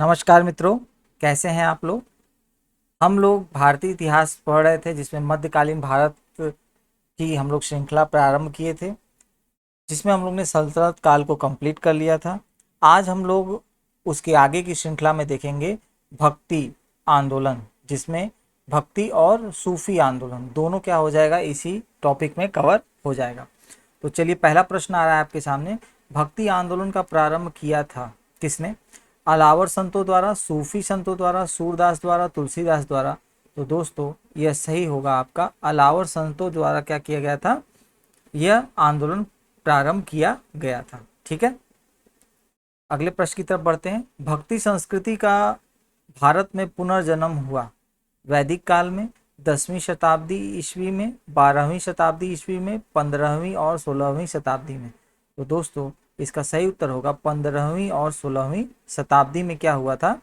नमस्कार मित्रों, कैसे हैं आप लोग। हम लोग भारतीय इतिहास पढ़ रहे थे जिसमें मध्यकालीन भारत की हम लोग श्रृंखला प्रारंभ किए थे, जिसमें हम लोग ने सल्तनत काल को कंप्लीट कर लिया था। आज हम लोग उसके आगे की श्रृंखला में देखेंगे भक्ति आंदोलन, जिसमें भक्ति और सूफी आंदोलन दोनों क्या हो जाएगा, इसी टॉपिक में कवर हो जाएगा। तो चलिए, पहला प्रश्न आ रहा है आपके सामने। भक्ति आंदोलन का प्रारंभ किया था किसने? अलावर संतों द्वारा, सूफी संतों द्वारा, सूरदास द्वारा, तुलसीदास द्वारा। तो दोस्तों यह सही होगा आपका, अलावर संतों द्वारा क्या किया गया था, यह आंदोलन प्रारंभ किया गया था। ठीक है, अगले प्रश्न की तरफ बढ़ते हैं। भक्ति संस्कृति का भारत में पुनर्जन्म हुआ वैदिक काल में, 10वीं शताब्दी ईस्वी में, 12वीं शताब्दी ईस्वी में, 15वीं और 16वीं शताब्दी में। तो दोस्तों इसका सही उत्तर होगा 15वीं और 16वीं शताब्दी में क्या हुआ था,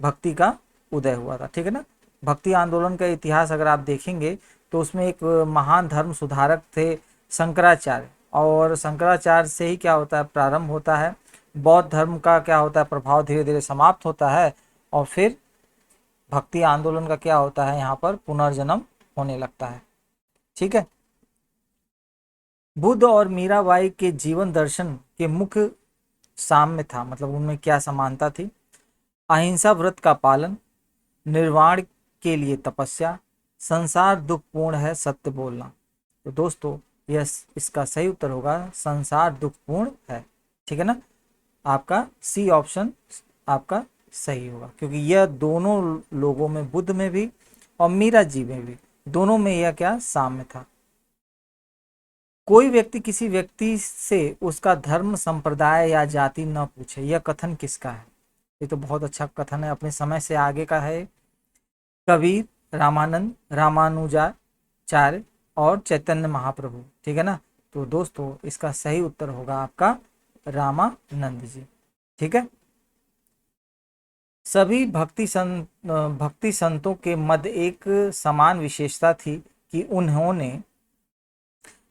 भक्ति का उदय हुआ था। ठीक है ना। भक्ति आंदोलन का इतिहास अगर आप देखेंगे तो उसमें एक महान धर्म सुधारक थे शंकराचार्य, और शंकराचार्य से ही क्या होता है, प्रारंभ होता है। बौद्ध धर्म का क्या होता है, प्रभाव धीरे धीरे समाप्त होता है, और फिर भक्ति आंदोलन का क्या होता है, यहाँ पर पुनर्जन्म होने लगता है। ठीक है। बुद्ध और मीराबाई के जीवन दर्शन के मुख्य साम्य था, मतलब उनमें क्या समानता थी? अहिंसा व्रत का पालन, निर्वाण के लिए तपस्या, संसार दुखपूर्ण है सत्य बोलना। तो दोस्तों यह इसका सही उत्तर होगा संसार दुखपूर्ण है। ठीक है ना, आपका सी ऑप्शन आपका सही होगा, क्योंकि यह दोनों लोगों में, बुद्ध में भी और मीरा जी में भी, दोनों में यह क्या साम्य था। कोई व्यक्ति किसी व्यक्ति से उसका धर्म, संप्रदाय या जाति न पूछे, यह कथन किसका है? ये तो बहुत अच्छा कथन है, अपने समय से आगे का है। कबीर, रामानंद, रामानुजाचार्य और चैतन्य महाप्रभु। ठीक है ना। तो दोस्तों इसका सही उत्तर होगा आपका रामानंद जी। ठीक है। सभी भक्ति संतों के मध्य एक समान विशेषता थी कि उन्होंने,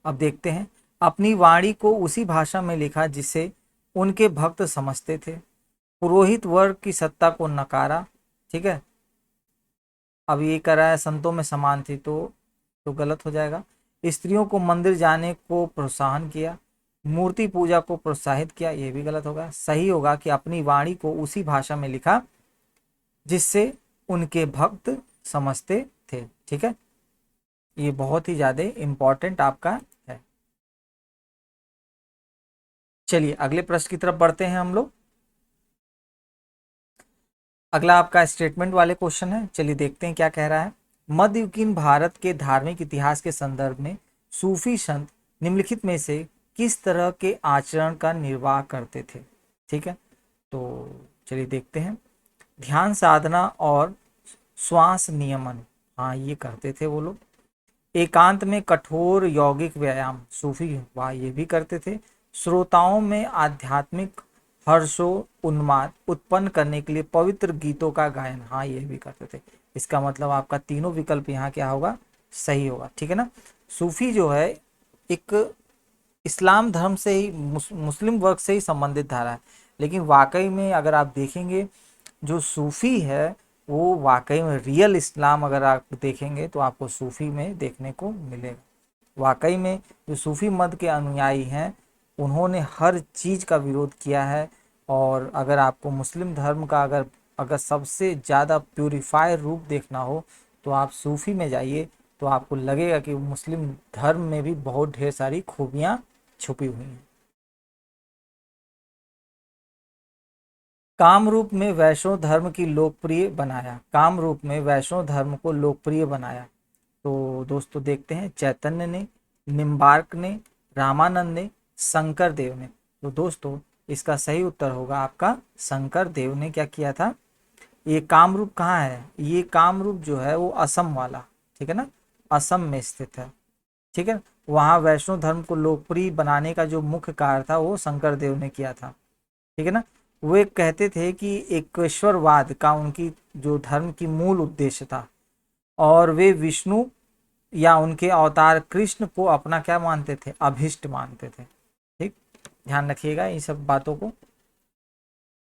अब देखते हैं, अपनी वाणी को उसी भाषा में लिखा जिसे उनके भक्त समझते थे। पुरोहित वर्ग की सत्ता को नकारा। ठीक है, अब ये कह रहा है संतों में समान थी, तो गलत हो जाएगा। स्त्रियों को मंदिर जाने को प्रोत्साहन किया, मूर्ति पूजा को प्रोत्साहित किया, ये भी गलत होगा। सही होगा कि अपनी वाणी को उसी भाषा में लिखा जिससे उनके भक्त समझते थे। ठीक है, ये बहुत ही ज्यादा इंपॉर्टेंट आपका है। चलिए अगले प्रश्न की तरफ बढ़ते हैं हम लोग। अगला आपका स्टेटमेंट वाले क्वेश्चन है, चलिए देखते हैं क्या कह रहा है। मध्ययुगीन भारत के धार्मिक इतिहास के संदर्भ में सूफी संत निम्नलिखित में से किस तरह के आचरण का निर्वाह करते थे? ठीक है, तो चलिए देखते हैं। ध्यान साधना और श्वास नियमन, हाँ ये करते थे वो लोग। एकांत में कठोर यौगिक व्यायाम, सूफी वाह ये भी करते थे। श्रोताओं में आध्यात्मिक हर्षो उन्माद उत्पन्न करने के लिए पवित्र गीतों का गायन, हाँ ये भी करते थे। इसका मतलब आपका तीनों विकल्प यहाँ क्या होगा, सही होगा। ठीक है ना। सूफी जो है एक इस्लाम धर्म से ही, मुस्लिम वर्ग से ही संबंधित धारा है, लेकिन वाकई में अगर आप देखेंगे जो सूफी है वो वाकई में रियल इस्लाम अगर आप देखेंगे तो आपको सूफी में देखने को मिलेगा। वाकई में जो सूफी मत के अनुयायी हैं उन्होंने हर चीज़ का विरोध किया है। और अगर आपको मुस्लिम धर्म का अगर अगर सबसे ज़्यादा प्यूरिफाई रूप देखना हो तो आप सूफी में जाइए, तो आपको लगेगा कि मुस्लिम धर्म में भी बहुत ढेर सारी खूबियाँ छुपी हुई हैं। कामरूप में वैष्णव धर्म की लोकप्रिय बनाया, कामरूप में वैष्णव धर्म को लोकप्रिय बनाया। तो दोस्तों देखते हैं, चैतन्य ने, निम्बार्क ने, रामानंद ने, शंकर देव ने। तो दोस्तों इसका सही उत्तर होगा आपका शंकर देव ने क्या किया था। ये कामरूप कहाँ है, ये कामरूप जो है वो असम वाला, ठीक है ना, असम में स्थित है। ठीक है, वहाँ वैष्णव धर्म को लोकप्रिय बनाने का जो मुख्य कार्य था वो शंकर देव ने किया था। ठीक है ना। वे कहते थे कि एकेश्वरवाद का उनकी जो धर्म की मूल उद्देश्य था, और वे विष्णु या उनके अवतार कृष्ण को अपना क्या मानते थे, अभिष्ट मानते थे। ठीक, ध्यान रखिएगा इन सब बातों को।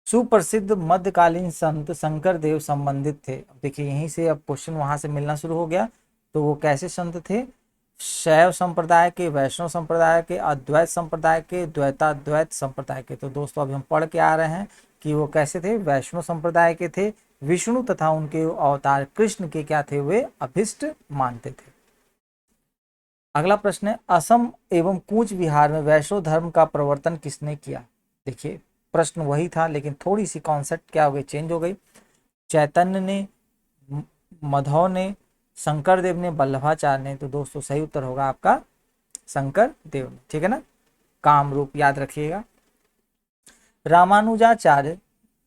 सुप्रसिद्ध मध्यकालीन संत शंकर देव संबंधित थे। अब देखिए यहीं से अब क्वेश्चन वहां से मिलना शुरू हो गया। तो वो कैसे संत थे? शैव संप्रदाय के, वैष्णव संप्रदाय के, अद्वैत संप्रदाय के, द्वैताद्वैत संप्रदाय के। तो दोस्तों अभी हम पढ़ के आ रहे हैं कि वो कैसे थे? वैष्णव संप्रदाय के थे। विष्णु तथा उनके अवतार कृष्ण के क्या थे? वे अभिष्ट मानते थे। अगला प्रश्न है, असम एवं कूच बिहार में वैष्णव धर्म का प्रवर्तन किसने किया? देखिए प्रश्न वही था लेकिन थोड़ी सी कॉन्सेप्ट क्या हो गई, चेंज हो गई। चैतन्य ने, माधव ने, शंकर देव ने, वल्लभाचार्य ने। तो दोस्तों सही उत्तर होगा आपका शंकर देव ने, ठीक है ना। काम रूप याद रखिएगा। रामानुजाचार्य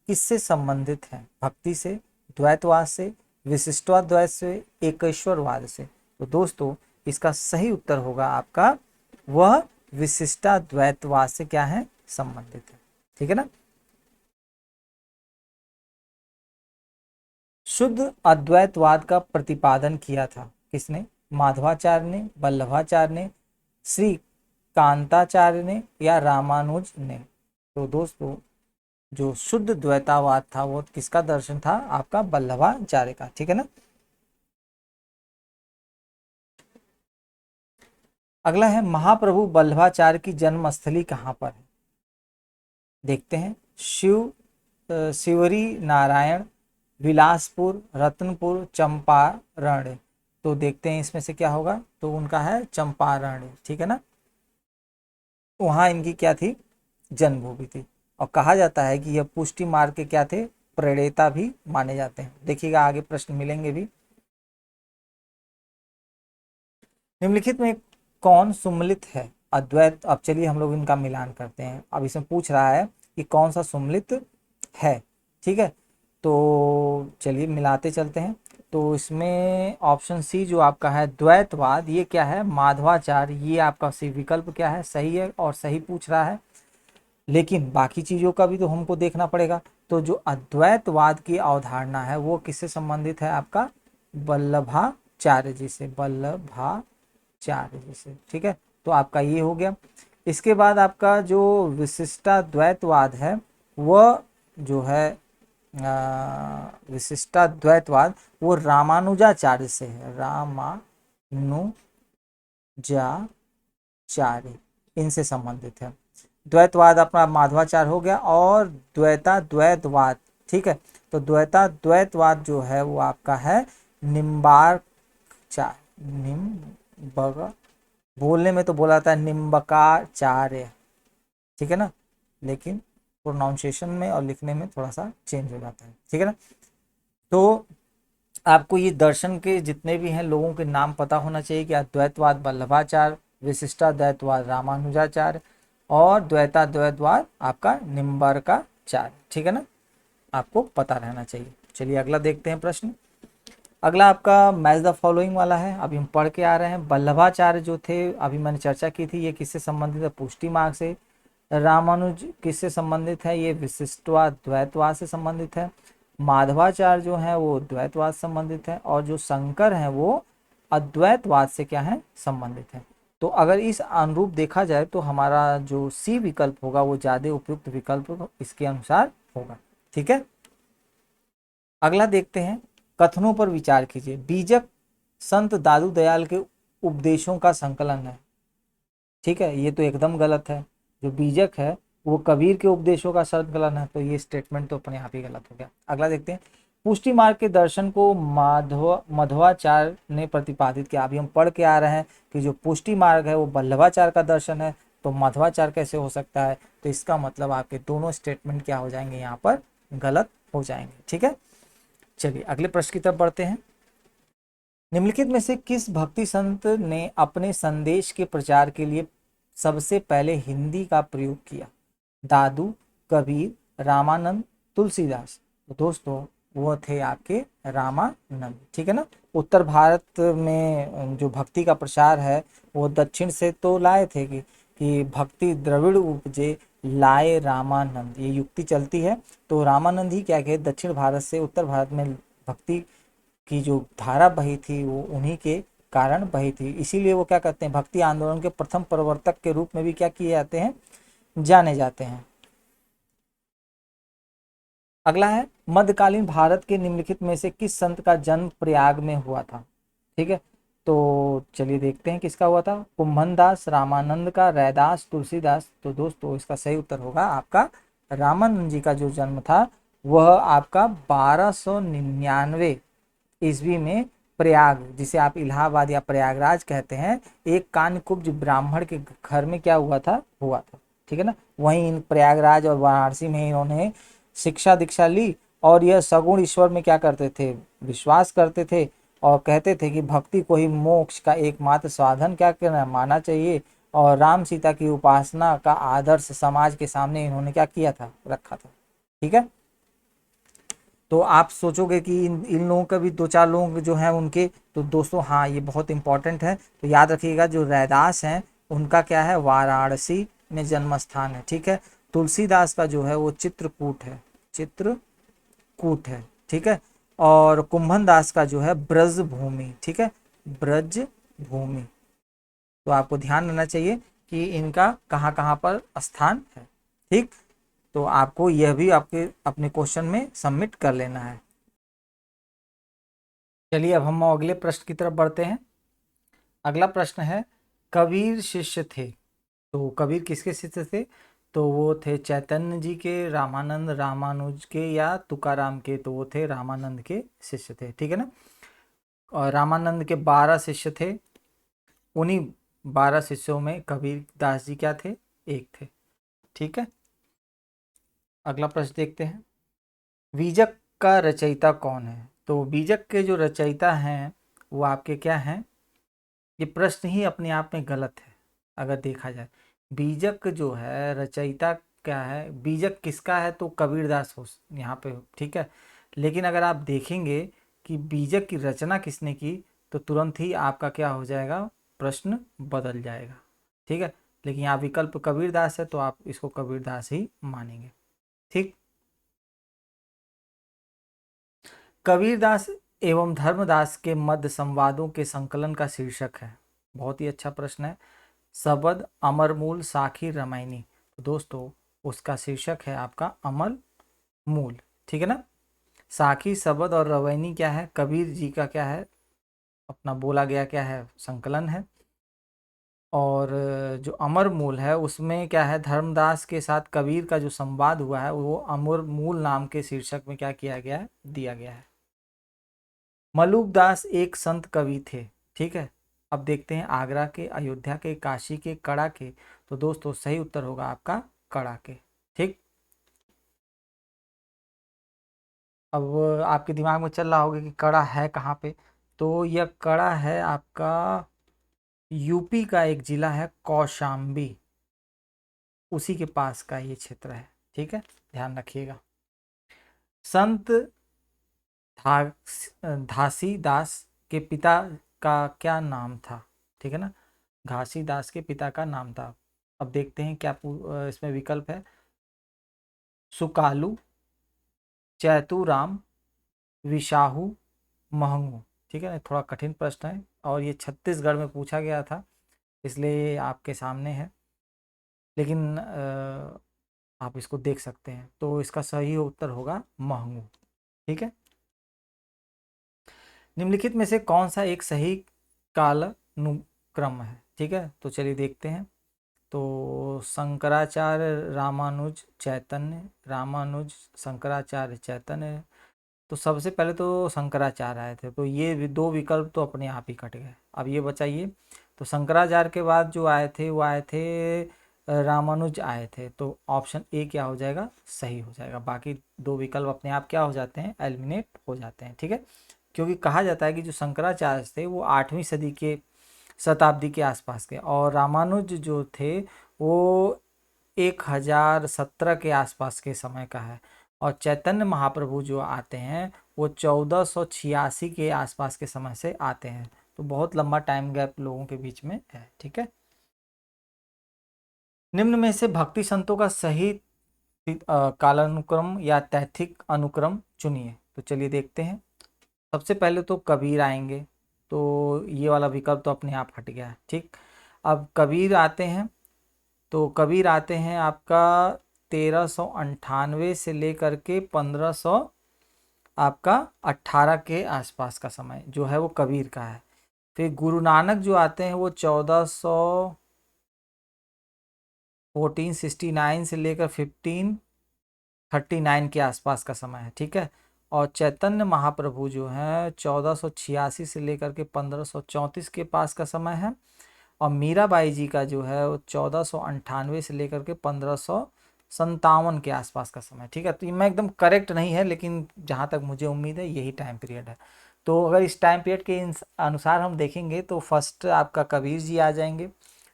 किससे संबंधित है? भक्ति से, द्वैतवाद से, विशिष्टाद्वैत से, एकेश्वरवाद से। तो दोस्तों इसका सही उत्तर होगा आपका वह विशिष्टाद्वैतवाद से क्या है? संबंधित है, ठीक है ना। शुद्ध अद्वैतवाद का प्रतिपादन किया था किसने? माधवाचार्य ने, वल्लभाचार्य ने, श्री कांताचार्य ने, या रामानुज ने। तो दोस्तों जो शुद्ध द्वैतावाद था वो किसका दर्शन था? आपका वल्लभाचार्य का, ठीक है ना। अगला है, महाप्रभु वल्लभाचार्य की जन्मस्थली कहाँ पर है? देखते हैं। शिवरी नारायण, बिलासपुर, रत्नपुर, चंपारण। तो देखते हैं इसमें से क्या होगा। तो उनका है चंपारण, ठीक है ना। वहां इनकी क्या थी? जन्मभूमि थी। और कहा जाता है कि यह पुष्टि मार्ग के क्या थे? प्रणेता भी माने जाते हैं। देखिएगा आगे प्रश्न मिलेंगे भी। निम्नलिखित में कौन सुम्मिलित है? अद्वैत। अब चलिए हम लोग इनका मिलान करते हैं। अब इसमें पूछ रहा है कि कौन सा सुम्मिलित है, ठीक है। तो चलिए मिलाते चलते हैं। तो इसमें ऑप्शन सी जो आपका है द्वैतवाद, ये क्या है? माधवाचार्य। ये आपका सी विकल्प क्या है? सही है और सही पूछ रहा है। लेकिन बाकी चीजों का भी तो हमको देखना पड़ेगा। तो जो अद्वैतवाद की अवधारणा है वो किससे संबंधित है? आपका वल्लभाचार्य जी से, वल्लभाचार्य जी से, ठीक है। तो आपका ये हो गया। इसके बाद आपका जो विशिष्टाद्वैतवाद है वह जो है विशिष्टाद्वैतवाद वो रामानुजाचार्य से है। रामानुजाचार्य इनसे संबंधित है। द्वैतवाद अपना माधवाचार्य हो गया। और द्वैताद्वैतवाद, ठीक है। तो द्वैताद्वैतवाद जो है वो आपका है निम्बार्चार्य। निम्बक बोलने में तो बोला जाता है निम्बकाचार्य, ठीक है ना। लेकिन प्रोनाउंसिएशन में और लिखने में थोड़ा सा चेंज हो जाता है, ठीक है ना। तो आपको ये दर्शन के जितने भी हैं लोगों के नाम पता होना चाहिए कि अद्वैतवाद वल्लभाचार्य, विशिष्टाद्वैतवाद रामानुजाचार्य और द्वैताद्वैतवाद आपका निम्बर्काचार्य, ठीक है ना। आपको पता रहना चाहिए। चलिए अगला देखते हैं प्रश्न। अगला आपका मैच द फॉलोइंग वाला है। अभी हम पढ़ के आ रहे हैं। वल्लभाचार्य जो थे अभी मैंने चर्चा की थी, ये किससे संबंधित है? पुष्टि मार्ग से। रामानुज किससे संबंधित है? ये विशिष्टवाद द्वैतवाद से संबंधित है। माधवाचार्य जो है वो द्वैतवाद संबंधित है। और जो शंकर है वो अद्वैतवाद से क्या है? संबंधित है। तो अगर इस अनुरूप देखा जाए तो हमारा जो सी विकल्प होगा वो ज्यादा उपयुक्त विकल्प इसके अनुसार होगा, ठीक है। अगला देखते हैं। कथनों पर विचार कीजिए। बीजक संत दादू दयाल के उपदेशों का संकलन है, ठीक है। ये तो एकदम गलत है। जो बीजक है वो कबीर के उपदेशों का संकलन है। तो ये स्टेटमेंट तो अपने आप ही गलत हो गया। अगला देखते हैं। पुष्टि मार्ग के दर्शन को मध्वाचार्य ने प्रतिपादित किया। अभी हम पढ़ के आ रहे हैं कि जो पुष्टि मार्ग है वो वल्लभाचार्य का दर्शन है। तो मध्वाचार्य कैसे हो सकता है? तो इसका मतलब आपके दोनों स्टेटमेंट क्या हो जाएंगे? यहाँ पर गलत हो जाएंगे, ठीक है। चलिए अगले प्रश्न की तरफ बढ़ते हैं। निम्नलिखित में से किस भक्ति संत ने अपने संदेश के प्रचार के लिए सबसे पहले हिंदी का प्रयोग किया? दादू, कबीर, रामानंद, तुलसीदास। तो दोस्तों वो थे आपके रामानंद, ठीक है ना। उत्तर भारत में जो भक्ति का प्रचार है वो दक्षिण से तो लाए थे कि भक्ति द्रविड़ उपजे लाए रामानंद, ये युक्ति चलती है। तो रामानंद ही क्या कहे दक्षिण भारत से उत्तर भारत में भक्ति की जो धारा बही थी वो उन्हीं के कारण बही थी। इसीलिए वो क्या कहते हैं? भक्ति आंदोलन के प्रथम प्रवर्तक के रूप में भी क्या किए जाते हैं? जाने जाते हैं। अगला है मध्यकालीन भारत के निम्नलिखित में से किस संत का जन्म प्रयाग में हुआ था। ठीक है, तो चलिए देखते हैं किसका हुआ था। कुंभन दास, रामानंद का, रैदास, तुलसीदास। तो दोस्तों इसका सही उत्तर होगा आपका रामानंद जी का जो जन्म था वह आपका 1299 ईस्वी में प्रयाग, जिसे आप इलाहाबाद या प्रयागराज कहते हैं, एक कान्यकुब्ज ब्राह्मण के घर में क्या हुआ था। ठीक है ना, वहीं इन प्रयागराज और वाराणसी में इन्होंने शिक्षा दीक्षा ली और यह सगुण ईश्वर में क्या करते थे, विश्वास करते थे और कहते थे कि भक्ति को ही मोक्ष का एकमात्र साधन क्या करना माना चाहिए। और राम सीता की उपासना का आदर्श समाज के सामने इन्होंने क्या किया था, रखा था। ठीक है, तो आप सोचोगे कि इन लोगों का भी दो चार लोग जो हैं उनके, तो दोस्तों हाँ ये बहुत इंपॉर्टेंट है। तो याद रखिएगा जो रैदास हैं उनका क्या है, वाराणसी में जन्म स्थान है। ठीक है, तुलसीदास का जो है वो चित्रकूट है। ठीक है, और कुंभन दास का जो है ब्रज भूमि। ठीक है, ब्रज भूमि। तो आपको ध्यान रखना चाहिए कि इनका कहाँ कहाँ पर स्थान है। ठीक, तो आपको यह भी आपके अपने क्वेश्चन में सबमिट कर लेना है। चलिए अब हम अगले प्रश्न की तरफ बढ़ते हैं। अगला प्रश्न है, कबीर शिष्य थे, तो कबीर किसके शिष्य थे। तो वो थे चैतन्य जी के, रामानंद, रामानुज के या तुकाराम के। तो वो थे रामानंद के शिष्य थे। ठीक है ना, और रामानंद के 12 शिष्य थे। उन्हीं 12 शिष्यों में कबीर दास जी क्या थे, एक थे। ठीक है, अगला प्रश्न देखते हैं, बीजक का रचयिता कौन है। तो बीजक के जो रचयिता हैं वो आपके क्या हैं, ये प्रश्न ही अपने आप में गलत है अगर देखा जाए। बीजक जो है रचयिता क्या है, बीजक किसका है, तो कबीरदास हो यहाँ पे। ठीक है, लेकिन अगर आप देखेंगे कि बीजक की रचना किसने की, तो तुरंत ही आपका क्या हो जाएगा, प्रश्न बदल जाएगा। ठीक है, लेकिन यहाँ विकल्प कबीरदास है तो आप इसको कबीरदास ही मानेंगे। ठीक, कबीरदास एवं धर्मदास के मध्य संवादों के संकलन का शीर्षक है। बहुत ही अच्छा प्रश्न है। सबद, अमरमूल, साखी, रामायणी। तो दोस्तों उसका शीर्षक है आपका अमर मूल। ठीक है ना, साखी, सबद और रवैनी क्या है, कबीर जी का क्या है, अपना बोला गया क्या है, संकलन है। और जो अमर मूल है उसमें क्या है, धर्मदास के साथ कबीर का जो संवाद हुआ है वो अमर मूल नाम के शीर्षक में क्या किया गया है, दिया गया है। मलुकदास एक संत कवि थे। ठीक है, अब देखते हैं आगरा के, अयोध्या के, काशी के, कड़ा के। तो दोस्तों सही उत्तर होगा आपका कड़ा के। ठीक, अब आपके दिमाग में चल रहा होगा कि कड़ा है कहाँ पे। तो यह कड़ा है आपका यूपी का एक जिला है कौशाम्बी, उसी के पास का ये क्षेत्र है। ठीक है, ध्यान रखिएगा। संत घासीदास के पिता का क्या नाम था। ठीक है ना, घासीदास के पिता का नाम था। अब देखते हैं क्या इसमें विकल्प है, सुकालू, चैतुराम, विशाहू, महंगू। ठीक है ना, थोड़ा कठिन प्रश्न है और ये छत्तीसगढ़ में पूछा गया था, इसलिए ये आपके सामने है। लेकिन आप इसको देख सकते हैं, तो इसका सही उत्तर होगा महंगू। ठीक है, निम्नलिखित में से कौन सा एक सही कालानुक्रम है। ठीक है, तो चलिए देखते हैं। तो शंकराचार्य, रामानुज, चैतन्य, रामानुज, शंकराचार्य, चैतन्य। तो सबसे पहले तो शंकराचार्य आए थे, तो ये दो विकल्प तो अपने आप ही कट गए। अब ये बचाइए, तो शंकराचार्य के बाद जो आए थे वो आए थे रामानुज आए थे। तो ऑप्शन ए क्या हो जाएगा, सही हो जाएगा। बाकी दो विकल्प अपने आप क्या हो जाते हैं, एलिमिनेट हो जाते हैं। ठीक है, क्योंकि कहा जाता है कि जो शंकराचार्य थे वो 8वीं सदी के शताब्दी के आसपास के, और रामानुज जो थे वो 1017 के आसपास के समय का है। और चैतन्य महाप्रभु जो आते हैं वो 1486 के आसपास के समय से आते हैं। तो बहुत लंबा टाइम गैप लोगों के बीच में है। ठीक है, निम्न में से भक्ति संतों का सही कालानुक्रम या तैथिक अनुक्रम चुनिए। तो चलिए देखते हैं। सबसे पहले तो कबीर आएंगे, तो ये वाला विकल्प तो अपने आप हट गया है। ठीक, अब कबीर आते हैं, तो कबीर आते हैं आपका 1398 से लेकर के 1500 आपका 18 के आसपास का समय जो है वो कबीर का है। फिर गुरु नानक जो आते हैं वो 1469 से लेकर 1539 के आसपास का समय है, ठीक है। और चैतन्य महाप्रभु जो है 1486 से लेकर के 1534 के पास का समय है। और मीराबाई जी का जो है वो 1498 से लेकर के 1557 के आसपास का समय, ठीक है। तो मैं एकदम करेक्ट नहीं है, लेकिन जहाँ तक मुझे उम्मीद है यही टाइम पीरियड है। तो अगर इस टाइम पीरियड के अनुसार हम देखेंगे तो फर्स्ट आपका कबीर जी आ जाएंगे,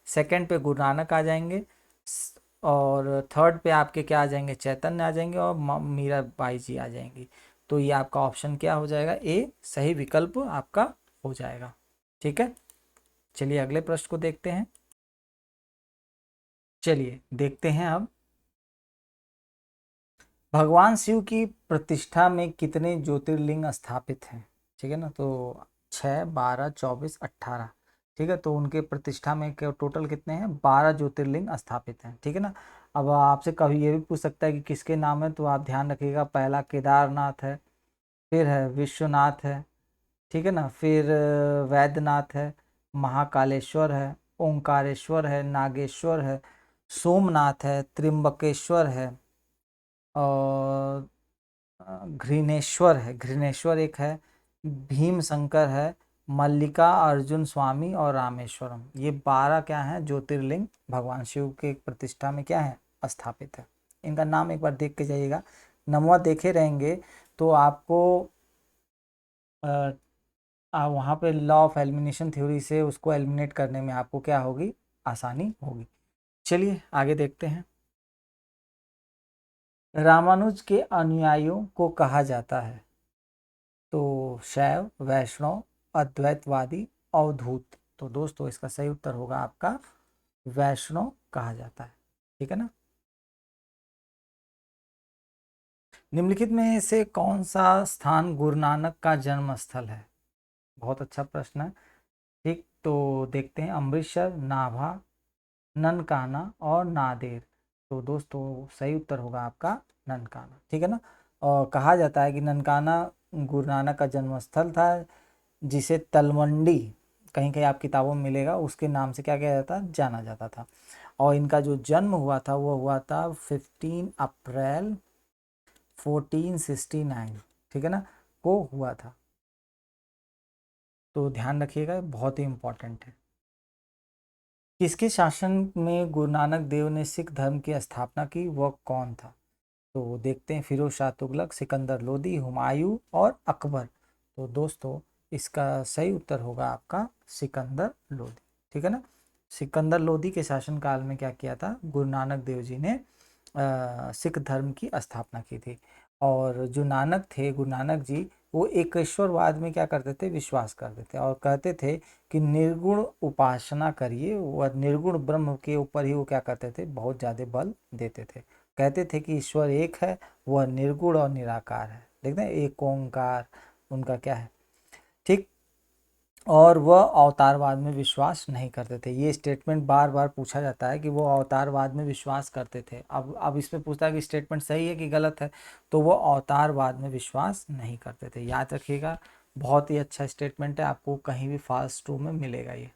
सेकंड पे गुरु नानक आ जाएंगे, और थर्ड पे आपके क्या आ जाएंगे, चैतन्य आ जाएंगे, और मीराबाई जी आ जाएंगी। तो ये आपका ऑप्शन क्या हो जाएगा, ए सही विकल्प आपका हो जाएगा, ठीक है। चलिए अगले प्रश्न को देखते हैं। चलिए देखते हैं अब, भगवान शिव की प्रतिष्ठा में कितने ज्योतिर्लिंग स्थापित हैं, ठीक है ना। तो 6, 12, 24, 18, ठीक है। तो उनके प्रतिष्ठा में टोटल कितने हैं, 12 ज्योतिर्लिंग स्थापित हैं, ठीक है ना। अब आपसे कभी ये भी पूछ सकता है कि किसके नाम है, तो आप ध्यान रखिएगा, पहला केदारनाथ है, फिर है विश्वनाथ है, ठीक है ना, फिर वैद्यनाथ है, महाकालेश्वर है, ओंकारेश्वर है, नागेश्वर है, सोमनाथ है, त्रिंबकेश्वर है, और घृणेश्वर है, घृणेश्वर एक है, भीम शंकर है, मल्लिका अर्जुन स्वामी और रामेश्वरम। ये 12 क्या हैं, ज्योतिर्लिंग भगवान शिव के प्रतिष्ठा में क्या है, स्थापित है। इनका नाम एक बार देख के जाइएगा, नमवा देखे रहेंगे तो आपको वहाँ पे लॉ ऑफ एलिमिनेशन थ्योरी से उसको एलिमिनेट करने में आपको क्या होगी, आसानी होगी। चलिए आगे देखते हैं। रामानुज के अनुयायियों को कहा जाता है, तो शैव, वैष्णव, अद्वैतवादी, अवधूत। तो दोस्तों इसका सही उत्तर होगा आपका वैष्णव कहा जाता है, ठीक है ना। निम्नलिखित में से कौन सा स्थान गुरु नानक का जन्म स्थल है, बहुत अच्छा प्रश्न है, ठीक। तो देखते हैं, अमृतसर, नाभा, ननकाना और नादेर। तो दोस्तों सही उत्तर होगा आपका ननकाना, ठीक है ना। और कहा जाता है कि ननकाना गुरु नानक का जन्म स्थल था, जिसे तलवंडी, कहीं कहीं आप किताबों में मिलेगा, उसके नाम से क्या किया जाता, जाना जाता था। और इनका जो जन्म हुआ था वो हुआ था 15 अप्रैल 1469, ठीक है ना, को हुआ था। तो ध्यान रखिएगा, बहुत ही इंपॉर्टेंट है। किसके शासन में गुरु नानक देव ने सिख धर्म की स्थापना की, वह कौन था। तो देखते हैं, फिरोज शाह तुगलक, सिकंदर लोदी, हुमायूं और अकबर। तो दोस्तों इसका सही उत्तर होगा आपका सिकंदर लोदी, ठीक है ना। सिकंदर लोदी के शासनकाल में क्या किया था, गुरु नानक देव जी ने सिख धर्म की स्थापना की थी। और जो नानक थे, गुरु नानक जी, वो एकेश्वरवाद में क्या करते थे, विश्वास करते थे, और कहते थे कि निर्गुण उपासना करिए, वह निर्गुण ब्रह्म के ऊपर ही वो क्या करते थे, बहुत ज़्यादा बल देते थे। कहते थे कि ईश्वर एक है, वह निर्गुण और निराकार है, देखते हैं, एक ओंकार उनका क्या है, ठीक। और वह अवतारवाद में विश्वास नहीं करते थे। ये स्टेटमेंट बार बार पूछा जाता है कि वो अवतारवाद में विश्वास करते थे। अब इसमें पूछता है कि स्टेटमेंट सही है कि गलत है, तो वो अवतारवाद में विश्वास नहीं करते थे, याद रखिएगा। बहुत ही अच्छा स्टेटमेंट है, आपको कहीं भी फास्ट टू में मिलेगा ये।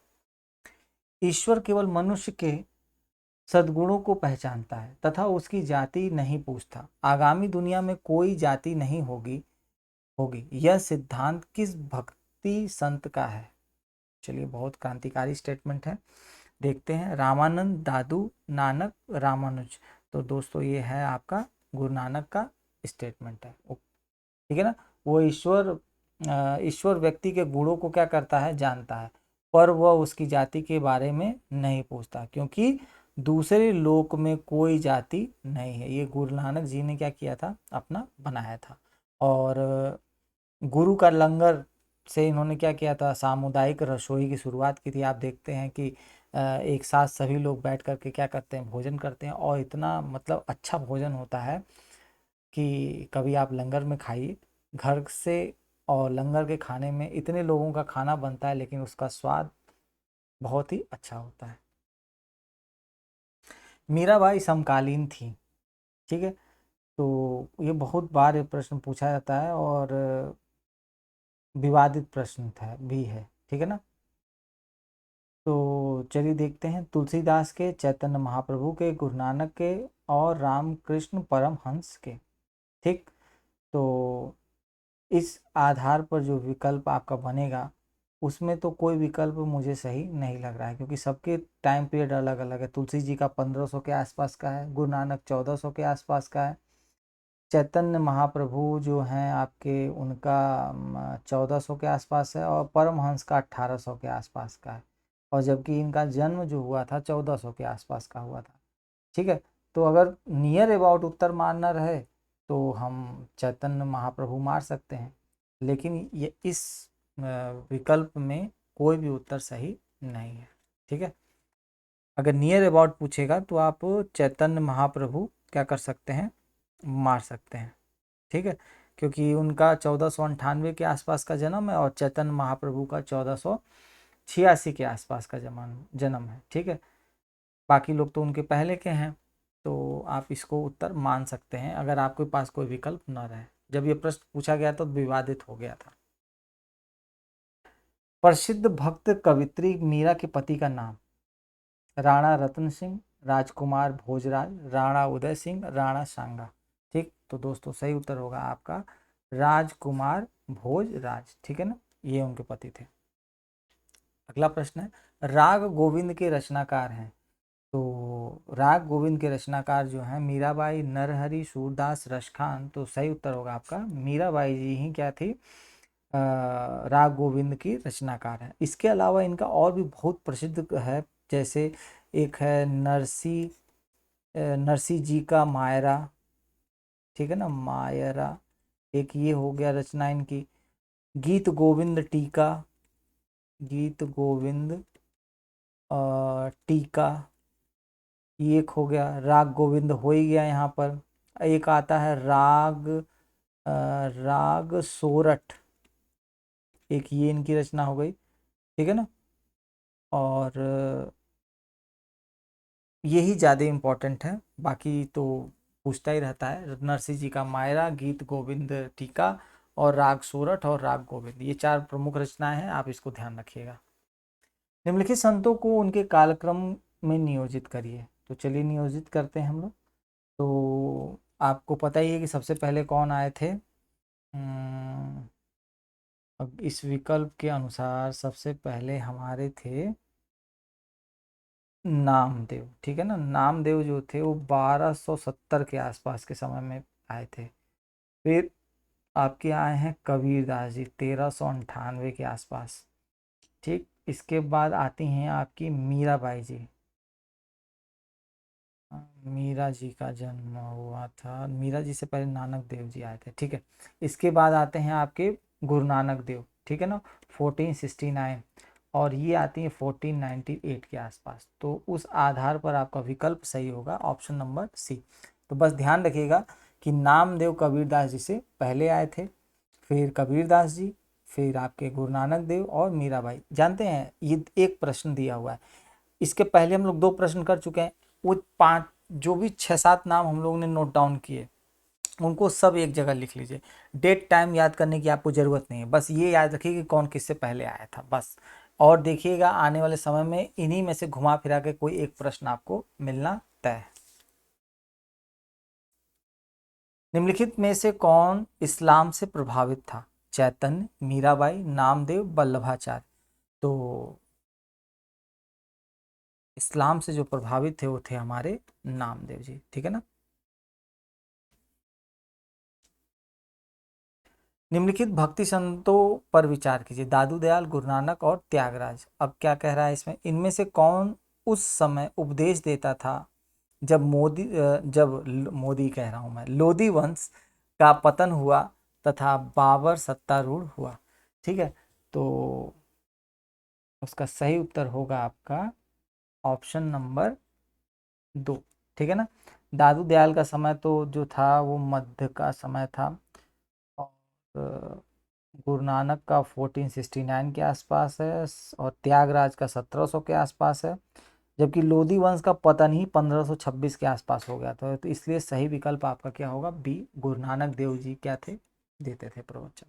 ईश्वर केवल मनुष्य के सद्गुणों को पहचानता है तथा उसकी जाति नहीं पूछता। आगामी दुनिया में कोई जाति नहीं होगी होगी यह सिद्धांत किस भक्ति संत का है। चलिए बहुत क्रांतिकारी स्टेटमेंट है, देखते हैं, रामानंद, दादू, नानक, रामानुज। तो दोस्तों ये है आपका गुरु नानक का स्टेटमेंट है, ठीक है ना। वो ईश्वर व्यक्ति के गुणों को क्या करता है, जानता है, पर वह उसकी जाति के बारे में नहीं पूछता, क्योंकि दूसरे लोक में कोई जाति नहीं है। ये गुरु नानक जी ने क्या किया था, अपना बनाया था। और गुरु का लंगर से इन्होंने क्या किया था, सामुदायिक रसोई की शुरुआत की थी। आप देखते हैं कि एक साथ सभी लोग बैठ करके क्या करते हैं, भोजन करते हैं, और इतना मतलब अच्छा भोजन होता है कि कभी आप लंगर में खाइए घर से, और लंगर के खाने में इतने लोगों का खाना बनता है, लेकिन उसका स्वाद बहुत ही अच्छा होता है। मीराबाई समकालीन थी, ठीक है, तो ये बहुत बार ये प्रश्न पूछा जाता है और विवादित प्रश्न था भी है, ठीक है ना। तो चलिए देखते हैं, तुलसीदास के, चैतन्य महाप्रभु के, गुरु नानक के और रामकृष्ण परमहंस के। ठीक, तो इस आधार पर जो विकल्प आपका बनेगा उसमें तो कोई विकल्प मुझे सही नहीं लग रहा है, क्योंकि सबके टाइम पीरियड अलग अलग है। तुलसी जी का 1500 के आसपास का है, गुरु नानक 1400 के आसपास का है, चैतन्य महाप्रभु जो हैं आपके उनका 1400 के आसपास है, और परमहंस का 1800 के आसपास का है, और जबकि इनका जन्म जो हुआ था 1400 के आसपास का हुआ था। ठीक है, तो अगर नियर अबाउट उत्तर मारना रहे तो हम चैतन्य महाप्रभु मार सकते हैं, लेकिन ये इस विकल्प में कोई भी उत्तर सही नहीं है। ठीक है, अगर नियर अबाउट पूछेगा तो आप चैतन्य महाप्रभु क्या कर सकते हैं, मार सकते हैं। ठीक है, क्योंकि उनका 1498 के आसपास का जन्म है और चैतन्य महाप्रभु का 1486 के आसपास का जन्म है। ठीक है, बाकी लोग तो उनके पहले के हैं, तो आप इसको उत्तर मान सकते हैं अगर आपके पास कोई विकल्प न रहे। जब ये प्रश्न पूछा गया तो विवादित हो गया था। प्रसिद्ध भक्त कवित्री मीरा के पति का नाम, राणा रतन सिंह, राजकुमार भोजराज, राणा उदय सिंह, राणा सांगा। ठीक, तो दोस्तों सही उत्तर होगा आपका राजकुमार भोजराज। ठीक है ना, ये उनके पति थे। अगला प्रश्न है, राग गोविंद के रचनाकार हैं। तो राग गोविंद के रचनाकार जो हैं मीराबाई, नरहरि, सूरदास, रसखान। तो सही उत्तर होगा आपका मीराबाई जी ही क्या थी, राग गोविंद की रचनाकार है। इसके अलावा इनका और भी बहुत प्रसिद्ध है, जैसे एक है नरसी जी का मायरा। ठीक है ना, मायरा एक ये हो गया रचना इनकी। गीत गोविंद टीका, गीत गोविंद टीका ये एक हो गया। राग गोविंद हो ही गया यहाँ पर। एक आता है राग सोरठ, एक ये इनकी रचना हो गई। ठीक है ना, और यही ज़्यादा इम्पोर्टेंट है, बाकी तो पूछता ही रहता है। नरसिंह जी का मायरा, गीत गोविंद टीका और राग सोरठ और राग गोविंद, ये 4 प्रमुख रचनाएं हैं, आप इसको ध्यान रखिएगा। निम्नलिखित संतों को उनके कालक्रम में नियोजित करिए। तो चलिए नियोजित करते हैं हम लोग। तो आपको पता ही है कि सबसे पहले कौन आए थे। अब इस विकल्प के अनुसार सबसे पहले हमारे थे नामदेव। ठीक है ना, नामदेव जो थे वो 1270 के आसपास के समय में आए थे। फिर आपके आए हैं कबीरदास जी 1398 के आसपास। ठीक, इसके बाद आती हैं आपकी मीराबाई जी। मीरा जी का जन्म हुआ था, मीरा जी से पहले नानक देव जी आए थे। ठीक है, इसके बाद आते हैं आपके गुरु नानक देव। ठीक है ना, 1469, और ये आती है 1498 के आसपास। तो उस आधार पर आपका विकल्प सही होगा ऑप्शन नंबर सी। तो बस ध्यान रखिएगा कि नामदेव कबीरदास जी से पहले आए थे, फिर कबीरदास जी, फिर आपके गुरु नानक देव और मीराबाई। जानते हैं ये एक प्रश्न दिया हुआ है, इसके पहले हम लोग 2 प्रश्न कर चुके हैं। वो 5 जो भी 6-7 नाम हम लोगों ने नोट डाउन किए उनको सब एक जगह लिख लीजिए। डेट टाइम याद करने की आपको ज़रूरत नहीं है, बस ये याद रखिए कि कौन किससे पहले आया था बस। और देखिएगा आने वाले समय में इन्हीं में से घुमा फिरा के कोई एक प्रश्न आपको मिलना तय है। निम्नलिखित में से कौन इस्लाम से प्रभावित था, चैतन्य, मीराबाई, नामदेव, वल्लभाचार्य। तो इस्लाम से जो प्रभावित थे वो थे हमारे नामदेव जी। ठीक है ना, निम्नलिखित भक्ति संतों पर विचार कीजिए, दादू दयाल, गुरु नानक और त्यागराज। अब क्या कह रहा है इसमें, इनमें से कौन उस समय उपदेश देता था जब मोदी कह रहा हूं मैं, लोधी वंश का पतन हुआ तथा बाबर सत्तारूढ़ हुआ। ठीक है, तो उसका सही उत्तर होगा आपका ऑप्शन नंबर 2। ठीक है ना, दादू दयाल का समय तो जो था वो मध्य का समय था, और गुरु नानक का 1469 के आसपास है, और त्यागराज का 1700 के आसपास है। जबकि लोधी वंश का पतन ही 1526 के आसपास हो गया था। तो इसलिए सही विकल्प आपका क्या होगा, बी, गुरु नानक देव जी क्या थे, देते थे प्रवचन।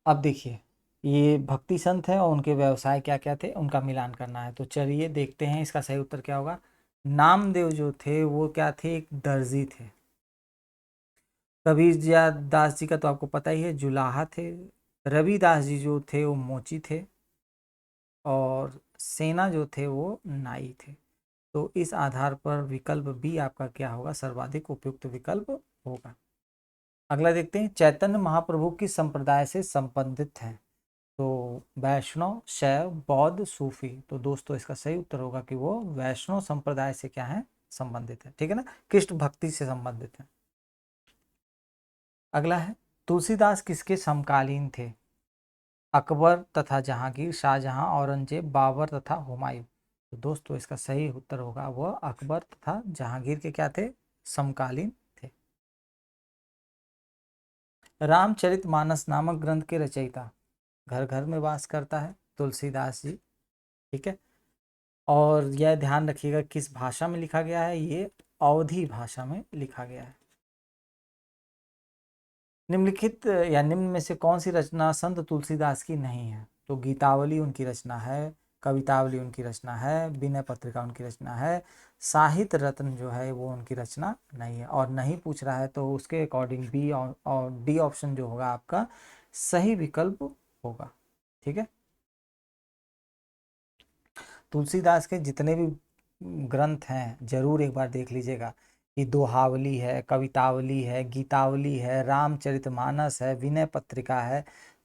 अब देखिए, ये भक्ति संत है और उनके व्यवसाय क्या क्या थे, उनका मिलान करना है। तो चलिए देखते हैं इसका सही उत्तर क्या होगा। नामदेव जो थे वो क्या थे, एक दर्जी थे। कबीर दास जी का तो आपको पता ही है, जुलाहा थे। रविदास जी जो थे वो मोची थे, और सेना जो थे वो नाई थे। तो इस आधार पर विकल्प बी आपका क्या होगा, सर्वाधिक उपयुक्त विकल्प होगा। अगला देखते हैं, चैतन्य महाप्रभु किस संप्रदाय से संबंधित हैं। तो वैष्णव, शैव, बौद्ध, सूफी। तो दोस्तों इसका सही उत्तर होगा कि वो वैष्णव संप्रदाय से क्या है, संबंधित है। ठीक है ना, कृष्ण भक्ति से संबंधित है। अगला है, तुलसीदास किसके समकालीन थे। अकबर तथा जहांगीर, शाहजहां, औरंगजेब, बाबर तथा हुमायूं। तो दोस्तों इसका सही उत्तर होगा वह अकबर तथा जहांगीर के क्या थे, समकालीन थे। रामचरितमानस नामक ग्रंथ के रचयिता, घर घर में वास करता है, तुलसीदास जी। ठीक है, और यह ध्यान रखिएगा किस भाषा में लिखा गया है, ये अवधी भाषा में लिखा गया है। निम्नलिखित या निम्न में से कौन सी रचना संत तुलसीदास की नहीं है। तो गीतावली उनकी रचना है, कवितावली उनकी रचना है, विनय पत्रिका उनकी रचना है, साहित्य रत्न जो है वो उनकी रचना नहीं है। और नहीं पूछ रहा है तो उसके अकॉर्डिंग बी और डी ऑप्शन जो होगा आपका सही विकल्प होगा। ठीक है, तुलसीदास के जितने भी ग्रंथ हैं जरूर एक बार देख लीजिएगा कि दोहावली है, कवितावली है, गीतावली है, रामचरितमानस है, विनय पत्रिका है,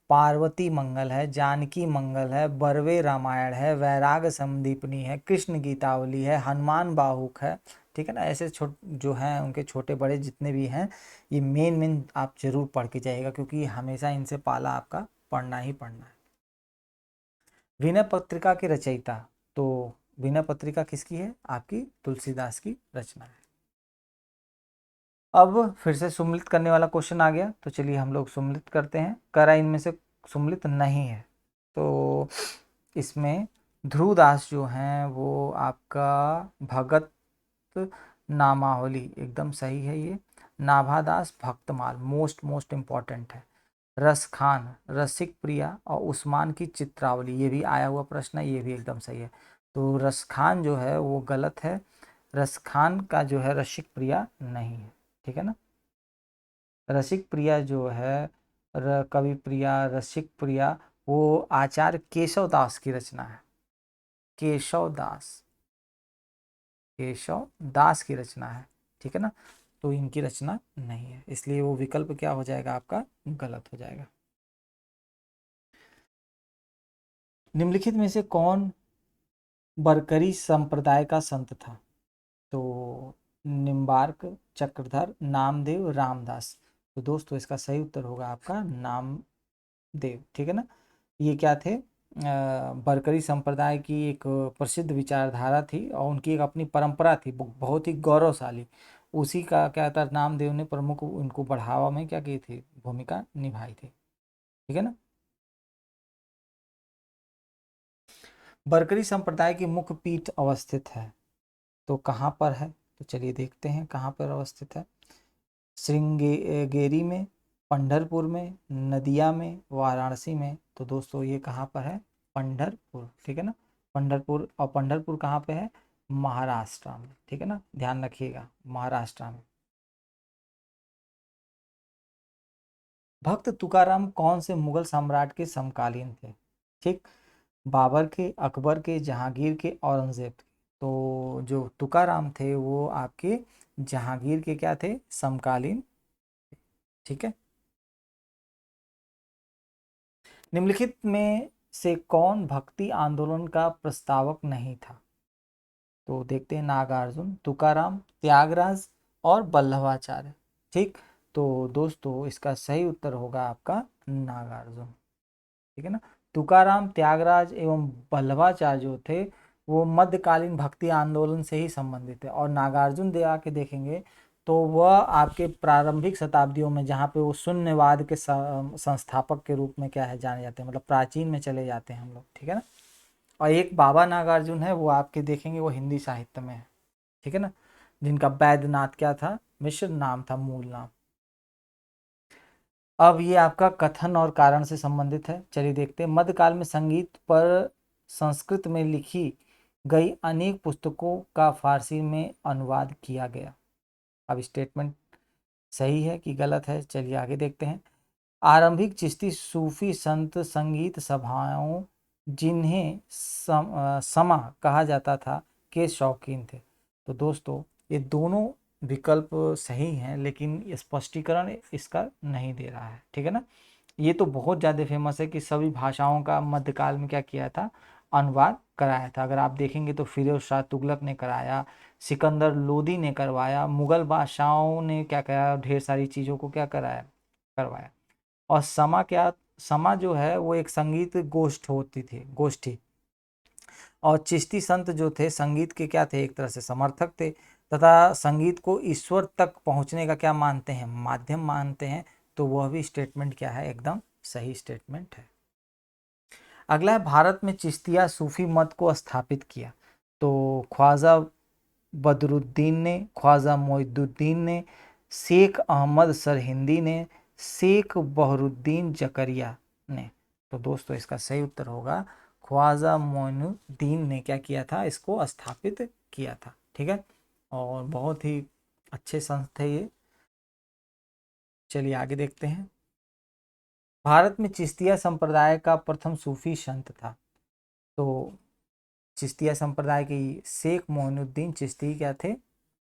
पार्वती मंगल है, जानकी मंगल है, बरवे रामायण है, वैराग संदीपनी है, कृष्ण गीतावली है, हनुमान बाहुक है। ठीक है ना, ऐसे जो हैं उनके छोटे बड़े जितने भी हैं, ये मेन मेन आप जरूर पढ़ के जाइएगा, क्योंकि हमेशा इनसे पाला आपका पढ़ना ही पढ़ना है। विनय पत्रिका के रचयिता, तो विनय पत्रिका किसकी है, आपकी तुलसीदास की रचना है। अब फिर से सुम्मिलित करने वाला क्वेश्चन आ गया, तो चलिए हम लोग सुम्मिलित करते हैं। करा इनमें से सुम्मिलित नहीं है, तो इसमें ध्रुवदास जो हैं वो आपका भगत नामावली एकदम सही है। ये Nabhadas Bhaktamal most most important है। रसखान, रसिक प्रिया और उस्मान की चित्रावली, ये भी आया हुआ प्रश्न है, ये भी एकदम सही है। तो रसखान जो है वो गलत है, रसखान का जो है रसिक प्रिया नहीं है। ठीक है ना, रसिक प्रिया जो है, कवि प्रिया, रसिक प्रिया, वो आचार्य केशव दास की रचना है। केशव दास, केशव दास की रचना है। ठीक है ना, तो इनकी रचना नहीं है, इसलिए वो विकल्प क्या हो जाएगा आपका, गलत हो जाएगा। निम्नलिखित में से कौन बरकरी संप्रदाय का संत था। तो निम्बार्क, चक्रधर, नामदेव, रामदास। तो दोस्तों इसका सही उत्तर होगा आपका नामदेव। ठीक है ना, ये क्या थे, बरकरी संप्रदाय की एक प्रसिद्ध विचारधारा थी और उनकी एक अपनी परंपरा थी बहुत ही गौरवशाली। उसी का क्या था, नामदेव ने प्रमुख उनको बढ़ावा में क्या की थी, भूमिका निभाई थी। ठीक है ना, बरकरी संप्रदाय की मुख्य पीठ अवस्थित है, तो कहाँ पर है। तो चलिए देखते हैं कहाँ पर अवस्थित है। श्रृंगेरी में, पंढरपुर में, नदिया में, वाराणसी में। तो दोस्तों ये कहाँ पर है, पंढरपुर। ठीक है ना, पंढरपुर, और पंढरपुर कहाँ पे है, महाराष्ट्र में। ठीक है ना, ध्यान रखिएगा महाराष्ट्र में। भक्त तुकाराम कौन से मुगल सम्राट के समकालीन थे। ठीक, बाबर के, अकबर के, जहांगीर के, औरंगजेब के। तो जो तुकाराम थे वो आपके जहांगीर के क्या थे, समकालीन। ठीक है, निम्नलिखित में से कौन भक्ति आंदोलन का प्रस्तावक नहीं था। तो देखते हैं, नागार्जुन, तुकाराम, त्यागराज और वल्लभाचार्य। ठीक, तो दोस्तों इसका सही उत्तर होगा आपका नागार्जुन। ठीक है ना, तुकाराम, त्यागराज एवं वल्लभाचार्य जो थे वो मध्यकालीन भक्ति आंदोलन से ही संबंधित है। और नागार्जुन दे आके देखेंगे तो वह आपके प्रारंभिक शताब्दियों में, जहाँ पे वो शून्यवाद के संस्थापक के रूप में क्या है जाने जाते हैं, मतलब प्राचीन में चले जाते हैं हम लोग। ठीक है ना, और एक बाबा नागार्जुन है, वो आपके देखेंगे वो हिंदी साहित्य में है, ठीक है ना, जिनका वैद्यनाथ क्या था, मिश्र नाम था, मूल नाम। अब ये आपका कथन और कारण से संबंधित है, चलिए देखते हैं। मध्यकाल में संगीत पर संस्कृत में लिखी गई अनेक पुस्तकों का फारसी में अनुवाद किया गया। अब स्टेटमेंट सही है कि गलत है, चलिए आगे देखते हैं। आरंभिक चिश्ती सूफी संत संगीत सभाओं, जिन्हें समा कहा जाता था, के शौकीन थे। तो दोस्तों ये दोनों विकल्प सही हैं, लेकिन स्पष्टीकरण इसका नहीं दे रहा है, ठीक है ना। ये तो बहुत ज़्यादा फेमस है कि सभी भाषाओं का मध्यकाल में क्या किया था, अनुवाद कराया था। अगर आप देखेंगे तो फिरोज शाह तुगलक ने कराया, सिकंदर लोदी ने करवाया, मुगल बादशाहों ने क्या कराया, ढेर सारी चीज़ों को क्या कराया, करवाया। और समा क्या, समा जो है वो एक संगीत गोष्ठ होती थी, गोष्ठी। और चिश्ती संत जो थे संगीत के क्या थे, एक तरह से समर्थक थे, तथा संगीत को ईश्वर तक पहुंचने का क्या मानते हैं, माध्यम मानते हैं। तो वह भी स्टेटमेंट क्या है, एकदम सही स्टेटमेंट है। अगला है, भारत में चिश्तिया सूफी मत को स्थापित किया। तो ख्वाजा बदरुद्दीन ने, ख्वाजा मोइनुद्दीन ने, शेख अहमद सरहिंदी ने, शेख बहरुद्दीन जकरिया ने। तो दोस्तों इसका सही उत्तर होगा ख्वाजा मोइनुद्दीन ने क्या किया था, इसको स्थापित किया था, ठीक है। और बहुत ही अच्छे संत थे ये। चलिए आगे देखते हैं। भारत में चिश्तिया संप्रदाय का प्रथम सूफी संत था। तो चिश्तिया संप्रदाय के शेख मोइनुद्दीन चिश्ती क्या थे,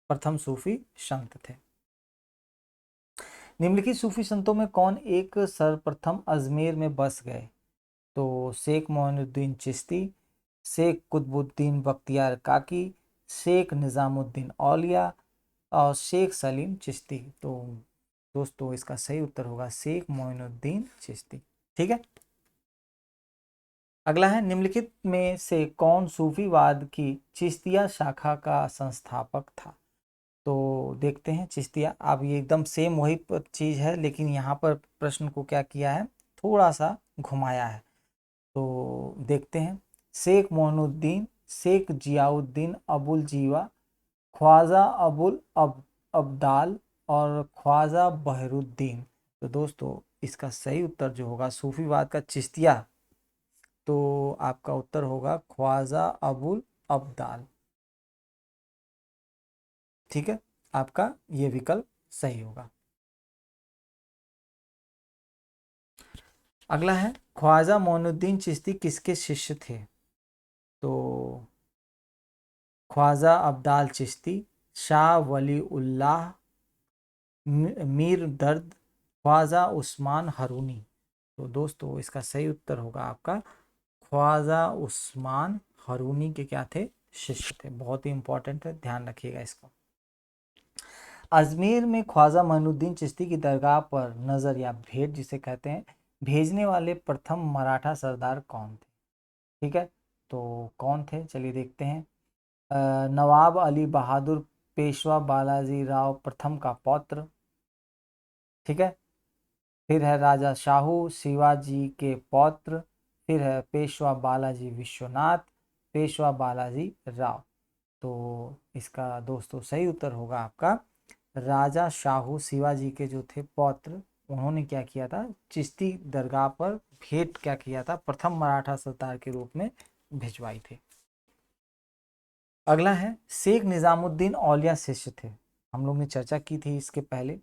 प्रथम सूफी संत थे। निम्नलिखित सूफी संतों में कौन एक सर्वप्रथम अजमेर में बस गए। तो शेख मोइनुद्दीन चिश्ती, शेख कुतुबुद्दीन बख्तियार काकी, शेख निज़ामुद्दीन औलिया और शेख सलीम चिश्ती। तो दोस्तों इसका सही उत्तर होगा शेख मोइनुद्दीन चिश्ती, ठीक है। अगला है, निम्नलिखित में से कौन सूफीवाद की चिश्तिया शाखा का संस्थापक था। तो देखते हैं चिश्तिया, अब ये एकदम सेम वही चीज़ है, लेकिन यहाँ पर प्रश्न को क्या किया है, थोड़ा सा घुमाया है। तो देखते हैं, शेख मोइनुद्दीन, शेख जियाउद्दीन अबुल जीवा, ख्वाजा अब्दाल और ख्वाजा बहरुद्दीन। तो दोस्तों इसका सही उत्तर जो होगा सूफीवाद का चिश्तिया, तो आपका उत्तर होगा ख्वाजा अबुल अब्दाल, ठीक है, आपका ये विकल्प सही होगा। अगला है, ख्वाजा मोइनुद्दीन चिश्ती किसके शिष्य थे। तो ख्वाजा अब्दाल चिश्ती, शाह वली उल्लाह, मीर दर्द, ख्वाजा उस्मान हरूनी। तो दोस्तों इसका सही उत्तर होगा आपका ख्वाजा उस्मान हरूनी के क्या थे, शिष्य थे। बहुत ही इंपॉर्टेंट है, ध्यान रखिएगा इसको। अजमेर में ख्वाजा मोइनुद्दीन चिश्ती की दरगाह पर नजर या भेंट जिसे कहते हैं, भेजने वाले प्रथम मराठा सरदार कौन थे, ठीक है। तो कौन थे, चलिए देखते हैं। नवाब अली बहादुर पेशवा बालाजी राव प्रथम का पौत्र, ठीक है। फिर है राजा शाहू शिवाजी के पौत्र, फिर है पेशवा बालाजी विश्वनाथ, पेशवा बालाजी राव। तो इसका दोस्तों सही उत्तर होगा आपका राजा शाहू शिवाजी के जो थे पौत्र, उन्होंने क्या किया था, चिश्ती दरगाह पर भेंट क्या किया था, प्रथम मराठा सरदार के रूप में भिजवाई थी। अगला है, शेख निजामुद्दीन औलिया शिष्य थे। हम लोग ने चर्चा की थी इसके पहले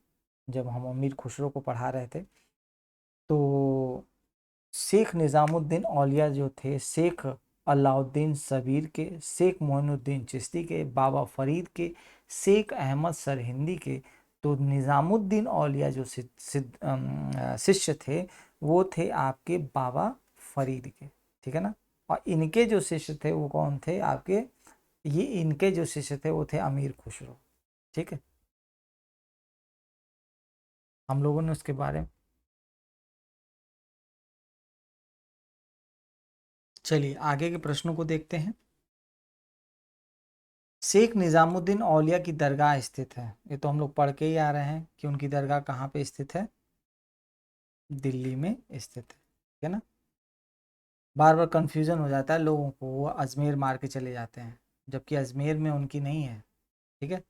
जब हम अमीर खुसरो को पढ़ा रहे थे। तो शेख निजामुद्दीन औलिया जो थे, शेख अलाउद्दीन सबीर के, शेख मोइनुद्दीन चिश्ती के, बाबा फरीद के, शेख अहमद सरहिंदी के। तो निजामुद्दीन औलिया जो शिष्य थे, वो थे आपके बाबा फरीद के, ठीक है ना। और इनके जो शिष्य थे वो कौन थे आपके, ये इनके जो शिष्य थे वो थे अमीर खुसरो, ठीक है। हम लोगों ने उसके बारे में, चलिए आगे के प्रश्नों को देखते हैं। शेख निजामुद्दीन औलिया की दरगाह स्थित है, ये तो हम लोग पढ़ के ही आ रहे हैं कि उनकी दरगाह कहाँ पे स्थित है, दिल्ली में स्थित है, ठीक है ना। बार बार कंफ्यूजन हो जाता है लोगों को, वो अजमेर मार के चले जाते हैं, जबकि अजमेर में उनकी नहीं है। ठीक है।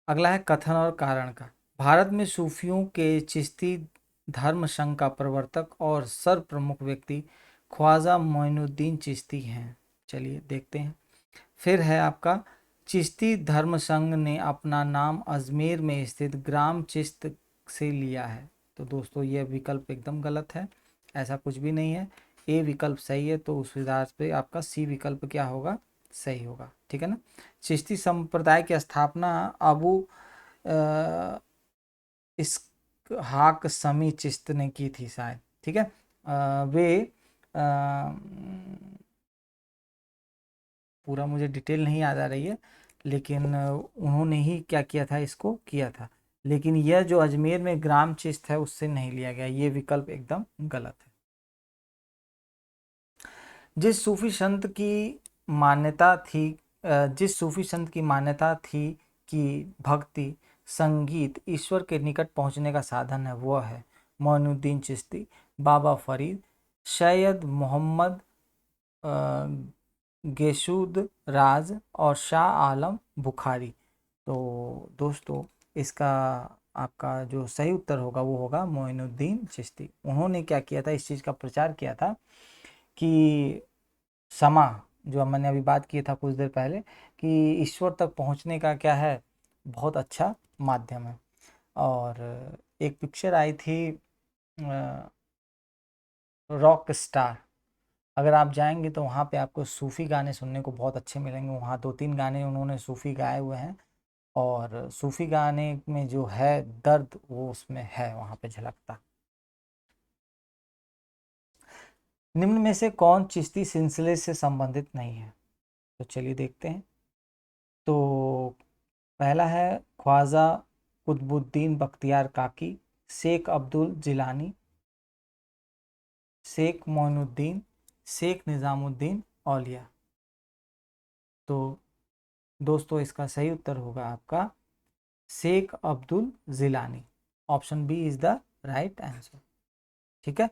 अगला है कथन और कारण का। भारत में सूफियों के चिश्ती धर्म संघ का प्रवर्तक और सर्वप्रमुख व्यक्ति ख्वाजा मोइनुद्दीन चिश्ती हैं। चलिए देखते हैं। फिर है आपका, चिश्ती धर्म संघ ने अपना नाम अजमेर में स्थित ग्राम चिश्त से लिया है। तो दोस्तों यह विकल्प एकदम गलत है, ऐसा कुछ भी नहीं है। ए विकल्प सही है, तो उस आधार पे आपका सी विकल्प क्या होगा, सही होगा। ठीक है ना। चिश्ती संप्रदाय की स्थापना अबू अ, इसहाक समी चिश्त ने की थी शायद। ठीक है। वे अ, पूरा मुझे डिटेल नहीं याद आ रही है, लेकिन उन्होंने ही क्या किया था, इसको किया था। लेकिन यह जो अजमेर में ग्राम चिश्त है उससे नहीं लिया गया, ये विकल्प एकदम गलत है। जिस सूफी संत की मान्यता थी जिस सूफी संत की मान्यता थी कि भक्ति संगीत ईश्वर के निकट पहुंचने का साधन है, वह है मोइनुद्दीन चिश्ती, बाबा फरीद, सैयद मोहम्मद गेशुद राज और शाह आलम बुखारी। तो दोस्तों इसका आपका जो सही उत्तर होगा वो होगा मोइनुद्दीन चिश्ती। उन्होंने क्या किया था, इस चीज़ का प्रचार किया था कि समा, जो मैंने अभी बात की था कुछ देर पहले, कि ईश्वर तक पहुंचने का क्या है, बहुत अच्छा माध्यम है। और एक पिक्चर आई थी रॉक स्टार, अगर आप जाएंगे तो वहाँ पे आपको सूफ़ी गाने सुनने को बहुत अच्छे मिलेंगे। वहाँ दो तीन गाने उन्होंने सूफ़ी गाए हुए हैं, और सूफ़ी गाने में जो है दर्द वो उसमें है, वहाँ पे झलकता। निम्न में से कौन चिश्ती सिलसिले से संबंधित नहीं है, तो चलिए देखते हैं। तो पहला है ख्वाजा कुतुबुद्दीन बख्तियार काकी, शेख अब्दुल जिलानी, शेख मोइनुद्दीन, शेख निज़ामुद्दीन औलिया। तो दोस्तों इसका सही उत्तर होगा आपका Sheikh Abdul Jilani. Option B is the right answer. ठीक है।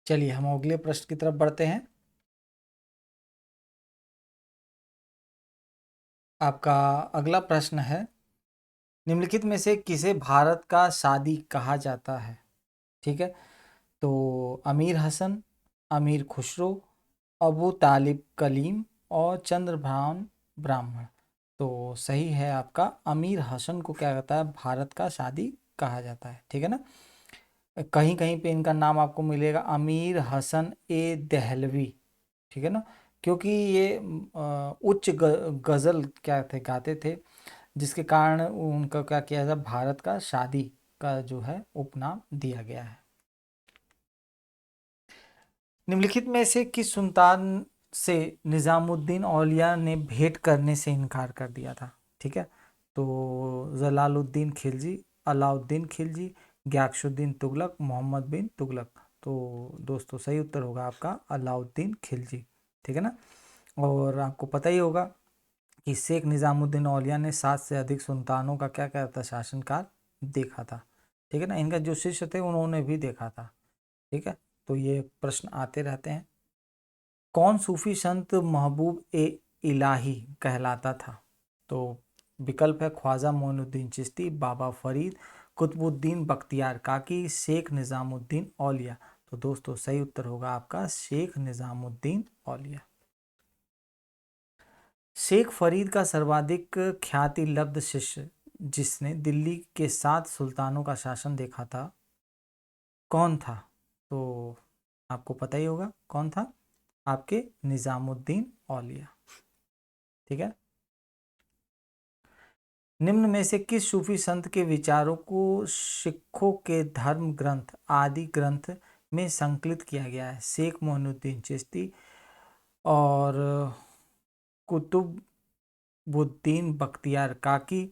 चलिए हम अगले प्रश्न की तरफ बढ़ते हैं। आपका अगला प्रश्न है, निम्नलिखित में से किसे भारत का सादी कहा जाता है। ठीक है। तो अमीर हसन, अमीर खुसरो, अबू तालिब कलीम और चंद्रभान ब्राह्मण। तो सही है आपका, अमीर हसन को क्या कहता है, भारत का सादी कहा जाता है। ठीक है ना। कहीं कहीं पे इनका नाम आपको मिलेगा अमीर हसन ए दहलवी। ठीक है ना। क्योंकि ये उच्च गज़ल क्या थे, गाते थे, जिसके कारण उनका क्या किया जाए, भारत का शादी का जो है उपनाम दिया गया है। निम्नलिखित में से किस सुल्तान से निज़ामुद्दीन औलिया ने भेंट करने से इनकार कर दिया था। ठीक है। तो जलालुद्दीन खिलजी, अलाउद्दीन खिलजी, ग्यासुद्दीन तुगलक, मोहम्मद बिन तुगलक। तो दोस्तों सही उत्तर होगा आपका अलाउद्दीन खिलजी। ठीक है ना। और आपको पता ही होगा कि शेख निज़ामुद्दीन औलिया ने 7 से अधिक सुल्तानों का क्या क्या था, शासनकाल देखा था। ठीक है ना। इनका जो शिष्य थे उन्होंने भी देखा था। ठीक है। तो ये प्रश्न आते रहते हैं। कौन सूफी संत महबूब ए इलाही कहलाता था। तो विकल्प है ख्वाजा मोइनुद्दीन चिश्ती, बाबा फरीद, कुतुबुद्दीन बख्तियार काकी, शेख निज़ामुद्दीन औलिया। तो दोस्तों सही उत्तर होगा आपका शेख निज़ामुद्दीन औलिया। शेख फरीद का सर्वाधिक ख्याति लब्ध शिष्य जिसने दिल्ली के 7 सुल्तानों का शासन देखा था, कौन था। तो आपको पता ही होगा कौन था, आपके निज़ामुद्दीन औलिया। ठीक है। निम्न में से किस सूफी संत के विचारों को सिखों के धर्म ग्रंथ आदि ग्रंथ में संकलित किया गया है। शेख मोइनुद्दीन चिश्ती और कुतुबुद्दीन बख्तियार काकी,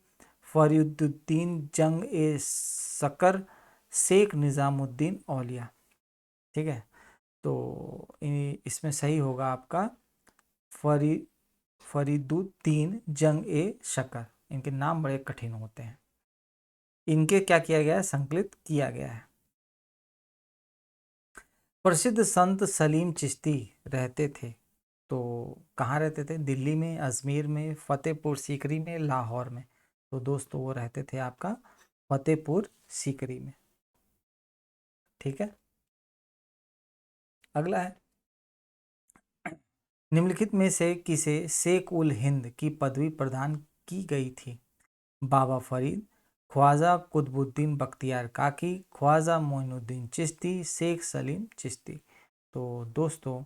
फरीदुद्दीन जंग ए सकर, शेख निज़ामुद्दीन औलिया। ठीक है। तो इसमें सही होगा आपका फरी फरीदुद्दीन जंग ए शकर। इनके नाम बड़े कठिन होते हैं। इनके क्या किया गया है, संकलित किया गया है। प्रसिद्ध संत सलीम चिश्ती रहते थे, तो कहाँ रहते थे, दिल्ली में, अजमेर में, फतेहपुर सीकरी में, लाहौर में। तो दोस्तों वो रहते थे आपका फतेहपुर सीकरी में। ठीक है, अगला है, निम्नलिखित में से किसे शेख उल हिंद की पदवी प्रदान की गई थी? बाबा फरीद, ख्वाजा कुतुबुद्दीन बख्तियार काकी, ख्वाजा मोइनुद्दीन चिश्ती, शेख सलीम चिश्ती। तो दोस्तों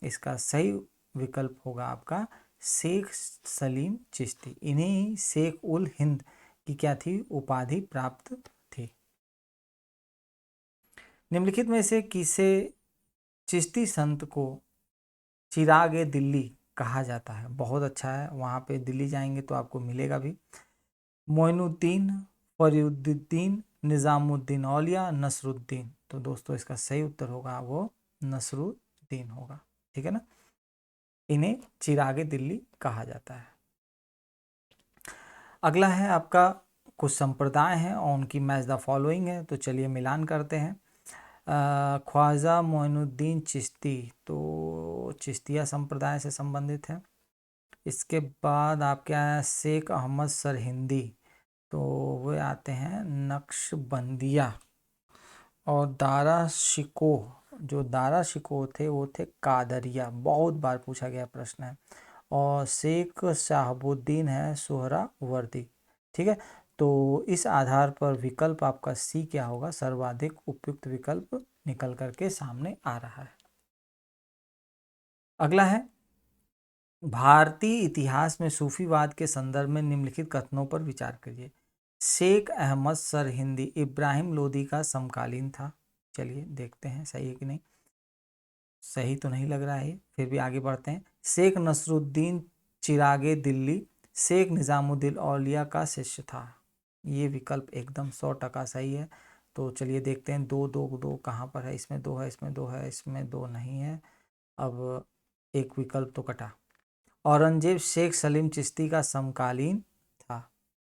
इसका सही विकल्प होगा आपका शेख सलीम चिश्ती। इन्हें शेख उल हिंद की क्या थी, उपाधि प्राप्त थी। निम्नलिखित में से किसे चिश्ती संत को चिरागे दिल्ली कहा जाता है? बहुत अच्छा है, वहाँ पे दिल्ली जाएंगे तो आपको मिलेगा भी। मोइनुद्दीन, फरीदुद्दीन, निज़ामुद्दीन औलिया, नसरुद्दीन। तो दोस्तों इसका सही उत्तर होगा वो नसरुद्दीन होगा। ठीक है ना, इन्हें चिरागे दिल्ली कहा जाता है। अगला है आपका कुछ संप्रदाय हैं और उनकी मैच द फॉलोइंग है, तो चलिए मिलान करते हैं। ख्वाजा मोइनुद्दीन चिश्ती, तो चिश्तिया संप्रदाय से संबंधित है। इसके बाद आपके यहाँ शेख अहमद सरहिंदी, तो वे आते हैं नक्शबंदिया। और दारा शिकोह, जो दारा शिकोह थे वो थे कादरिया, बहुत बार पूछा गया प्रश्न है। और शेख शहाबुद्दीन है सोहरावर्दी। ठीक है, तो इस आधार पर विकल्प आपका सी क्या होगा, सर्वाधिक उपयुक्त विकल्प निकल करके सामने आ रहा है। अगला है, भारतीय इतिहास में सूफीवाद के संदर्भ में निम्नलिखित कथनों पर विचार करिए। शेख अहमद सरहिंदी इब्राहिम लोदी का समकालीन था। चलिए देखते हैं सही है कि नहीं, सही तो नहीं लग रहा है, फिर भी आगे बढ़ते हैं। शेख नसरुद्दीन चिरागे दिल्ली शेख निज़ामुद्दीन औलिया का शिष्य था। ये विकल्प एकदम 100% सही है। तो चलिए देखते हैं, दो दो दो कहाँ पर है, इसमें दो है, इसमें दो है, इसमें दो नहीं है। अब एक विकल्प तो कटा। औरंगजेब शेख सलीम चिश्ती का समकालीन था,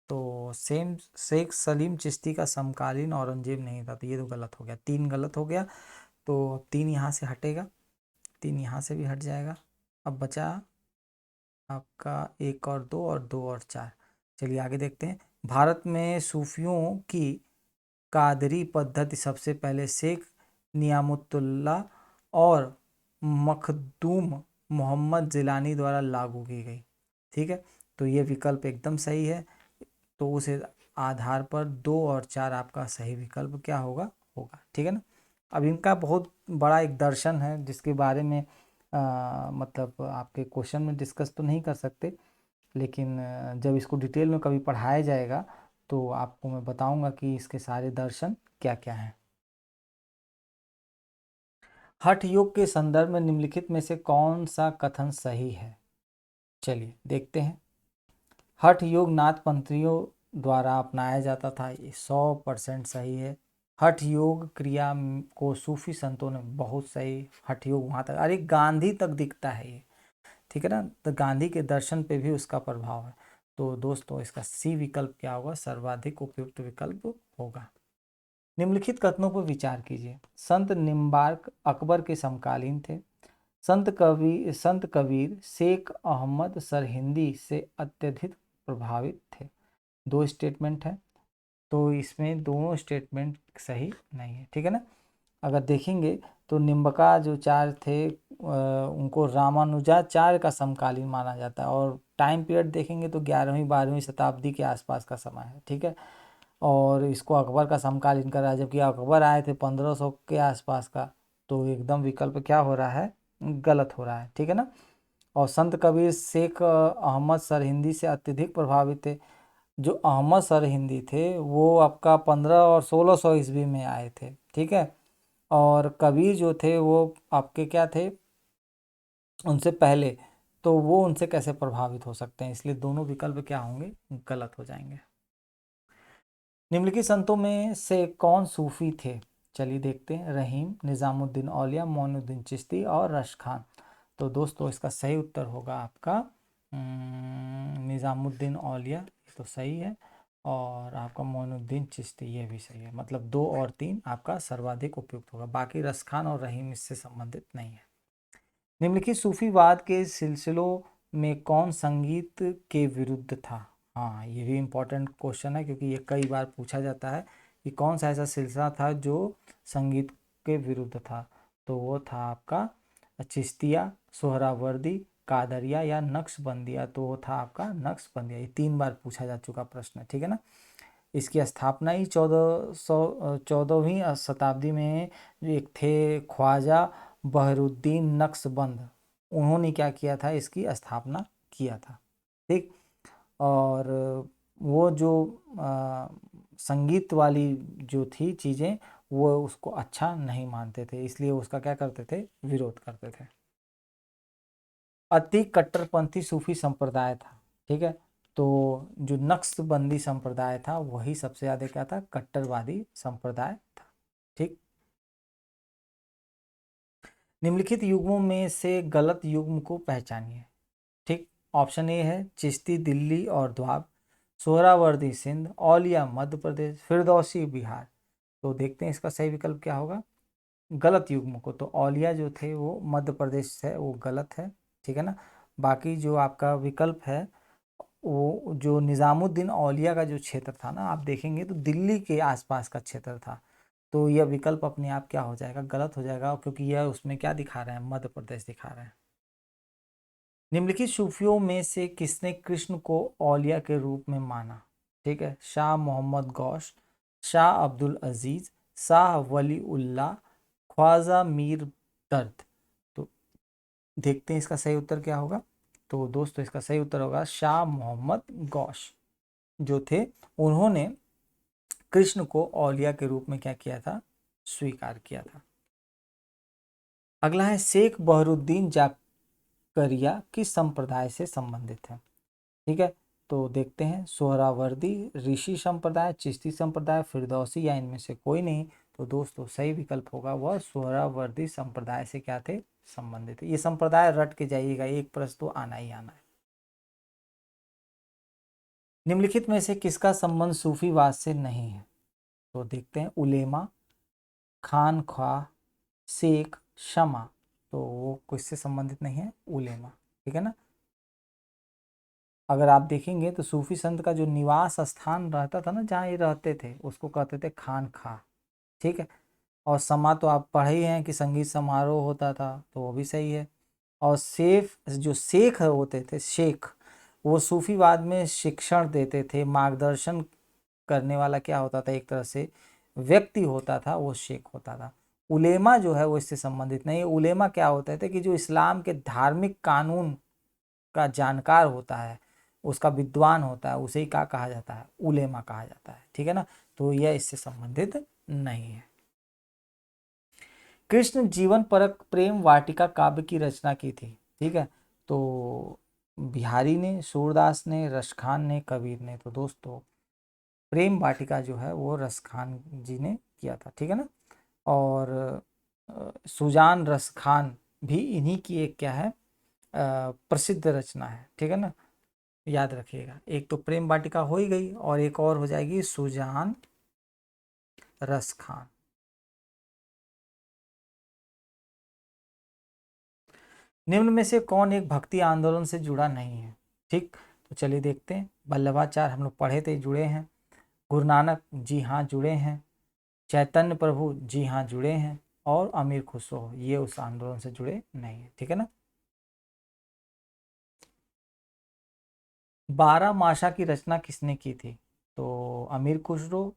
तो सेम शेख सलीम चिश्ती का समकालीन औरंगजेब नहीं था, तो ये तो गलत हो गया, 3 गलत हो गया। तो 3 यहाँ से हटेगा, 3 यहाँ से भी हट जाएगा। अब बचा आपका 1 और 2 और 2 और 4। चलिए आगे देखते हैं। भारत में सूफियों की कादरी पद्धति सबसे पहले शेख नियामतुल्लाह और मखदूम मोहम्मद जिलानी द्वारा लागू की गई। ठीक है, तो ये विकल्प एकदम सही है। तो उस आधार पर 2 और 4 आपका सही विकल्प क्या होगा, होगा। ठीक है ना, अब इनका बहुत बड़ा एक दर्शन है जिसके बारे में मतलब आपके क्वेश्चन में डिस्कस तो नहीं कर सकते, लेकिन जब इसको डिटेल में कभी पढ़ाया जाएगा तो आपको मैं बताऊंगा कि इसके सारे दर्शन क्या क्या हैं। हठ योग के संदर्भ में निम्नलिखित में से कौन सा कथन सही है? चलिए देखते हैं। हठ योग नाथपंथियों द्वारा अपनाया जाता था, ये 100% सही है। हठ योग क्रिया को सूफी संतों ने, बहुत सही, हठ योग वहाँ तक, अरे गांधी तक दिखता है ये। ठीक है ना, तो गांधी के दर्शन पे भी उसका प्रभाव है। तो दोस्तों इसका सी विकल्प क्या होगा, सर्वाधिक उपयुक्त विकल्प होगा। निम्नलिखित कथनों पर विचार कीजिए। संत निम्बार्क अकबर के समकालीन थे। संत कबीर शेख अहमद सरहिंदी से अत्यधिक प्रभावित थे। 2 स्टेटमेंट है, तो इसमें दोनों स्टेटमेंट सही नहीं है। ठीक है ना, अगर देखेंगे तो निम्बका जो चार्य थे उनको रामानुजाचार्य का समकालीन माना जाता है, और टाइम पीरियड देखेंगे तो 11वीं 12वीं शताब्दी के आसपास का समय है। ठीक है, और इसको अकबर का समकालीन करा है, जबकि अकबर आए थे 1500 के आसपास का। तो एकदम विकल्प क्या हो रहा है, गलत हो रहा है। ठीक है ना, और संत कबीर शेख अहमद सरहिंदी से अत्यधिक प्रभावित थे। जो अहमद सरहिंदी थे वो आपका 15 और 1600 ईस्वी में आए थे। ठीक है, और कबीर जो थे वो आपके क्या थे, उनसे पहले, तो वो उनसे कैसे प्रभावित हो सकते हैं, इसलिए दोनों विकल्प क्या होंगे, गलत हो जाएंगे। निम्नलिखित संतों में से कौन सूफी थे? चलिए देखते हैं। रहीम, निज़ामुद्दीन औलिया, मोइनुद्दीन चिश्ती और रश खान। तो दोस्तों इसका सही उत्तर होगा आपका निज़ामुद्दीन औलिया, तो सही है। और आपका मोइनुद्दीन चिश्ती, ये भी सही है। मतलब 2 और 3 आपका सर्वाधिक उपयुक्त होगा, बाकी रसखान और रहीम इससे संबंधित नहीं है। निम्नलिखित सूफीवाद के सिलसिलों में कौन संगीत के विरुद्ध था? हाँ, ये भी इम्पोर्टेंट क्वेश्चन है, क्योंकि ये कई बार पूछा जाता है कि कौन सा ऐसा सिलसिला था जो संगीत के विरुद्ध था। तो वो था आपका चिश्तिया, सोहरावर्दी, कादरिया या नक्शबंदिया। तो वो था आपका नक्शबंदिया। ये 3 बार पूछा जा चुका प्रश्न है, ठीक है ना। इसकी स्थापना ही 14वीं शताब्दी में जो एक थे ख्वाजा बहरुद्दीन नक्शबंद, उन्होंने क्या किया था, इसकी स्थापना किया था। ठीक। और वो जो अ, संगीत वाली जो थी चीज़ें, वो उसको अच्छा नहीं मानते थे, इसलिए उसका क्या करते थे, विरोध करते थे। अति कट्टरपंथी सूफी संप्रदाय था, ठीक है। तो जो नक्शबंदी संप्रदाय था वही सबसे ज़्यादा क्या था, कट्टरवादी संप्रदाय था। ठीक। निम्नलिखित युग्मों में से गलत युग्म को पहचानिए। ठीक। ऑप्शन ए है चिश्ती दिल्ली और द्वाब, सोहरावर्दी सिंध, औलिया मध्य प्रदेश, फिरदौसी बिहार। तो देखते हैं इसका सही विकल्प क्या होगा। गलत युग्म को, तो औलिया जो थे वो मध्य प्रदेश से, वो गलत है, ठीक है ना। बाकी जो आपका विकल्प है वो जो निज़ामुद्दीन औलिया का जो क्षेत्र था ना, आप देखेंगे तो दिल्ली के आसपास का क्षेत्र था। तो यह विकल्प अपने आप क्या हो जाएगा, गलत हो जाएगा, क्योंकि यह उसमें क्या दिखा रहे हैं, मध्य प्रदेश दिखा रहे हैं। निम्नलिखित सूफियों में से किसने कृष्ण को औलिया के रूप में माना? ठीक है, शाह मोहम्मद गौश, शाह अब्दुल अजीज, शाह वली उल्लाह, ख्वाजा मीर दर्द। तो देखते हैं इसका सही उत्तर क्या होगा। तो दोस्तों इसका सही उत्तर होगा शाह मोहम्मद गौश जो थे, उन्होंने कृष्ण को औलिया के रूप में क्या किया था, स्वीकार किया था। अगला है शेख बहरुद्दीन जाकरिया किस संप्रदाय से संबंधित है? ठीक है, तो देखते हैं सोहरावर्दी, ऋषि संप्रदाय, चिश्ती संप्रदाय, फिरदौसी या इनमें से कोई नहीं। तो दोस्तों सही विकल्प होगा वह सोहरावर्दी संप्रदाय से क्या थे, संबंधित है। ये संप्रदाय रट के जाइएगा, एक प्रश्न तो आना ही आना है। निम्नलिखित में से किसका संबंध सूफीवाद से नहीं है? तो देखते हैं उलेमा, खान ख्वाह, शेख, शमा। तो वो किससे संबंधित नहीं है, उलेमा, ठीक है ना। अगर आप देखेंगे तो सूफी संत का जो निवास स्थान रहता था ना, जहाँ ये रहते थे, उसको कहते थे खान खा, ठीक है। और समा तो आप पढ़े ही हैं कि संगीत समारोह होता था, तो वो भी सही है। और सेफ जो शेख होते थे, शेख, वो सूफीवाद में शिक्षण देते थे, मार्गदर्शन करने वाला क्या होता था, एक तरह से व्यक्ति होता था, वो शेख होता था। उलेमा जो है वो इससे संबंधित नहीं है। उलेमा क्या होता है कि जो इस्लाम के धार्मिक कानून का जानकार होता है, उसका विद्वान होता है, उसे ही क्या कहा जाता है, उलेमा कहा जाता है, ठीक है ना। तो यह इससे संबंधित नहीं है। कृष्ण जीवन परक प्रेम वाटिका काव्य की रचना की थी, ठीक है। तो बिहारी ने, सूरदास ने, रसखान ने, कबीर ने। तो दोस्तों प्रेम वाटिका जो है वो रसखान जी ने किया था, ठीक है ना। और सुजान रसखान भी इन्हीं की एक क्या है, प्रसिद्ध रचना है, ठीक है ना। याद रखिएगा, एक तो प्रेम वाटिका हो ही गई और एक और हो जाएगी सुजान रसखान। निम्न में से कौन एक भक्ति आंदोलन से जुड़ा नहीं है? ठीक, तो चलिए देखते हैं। वल्लभाचार्य हम लोग पढ़े थे, जुड़े हैं। गुरु नानक, जी हाँ जुड़े हैं। चैतन्य प्रभु, जी हाँ जुड़े हैं। और अमीर खुसरो, ये उस आंदोलन से जुड़े नहीं है, ठीक है ना। 12 माशा की रचना किसने की थी? तो अमीर खुसरो,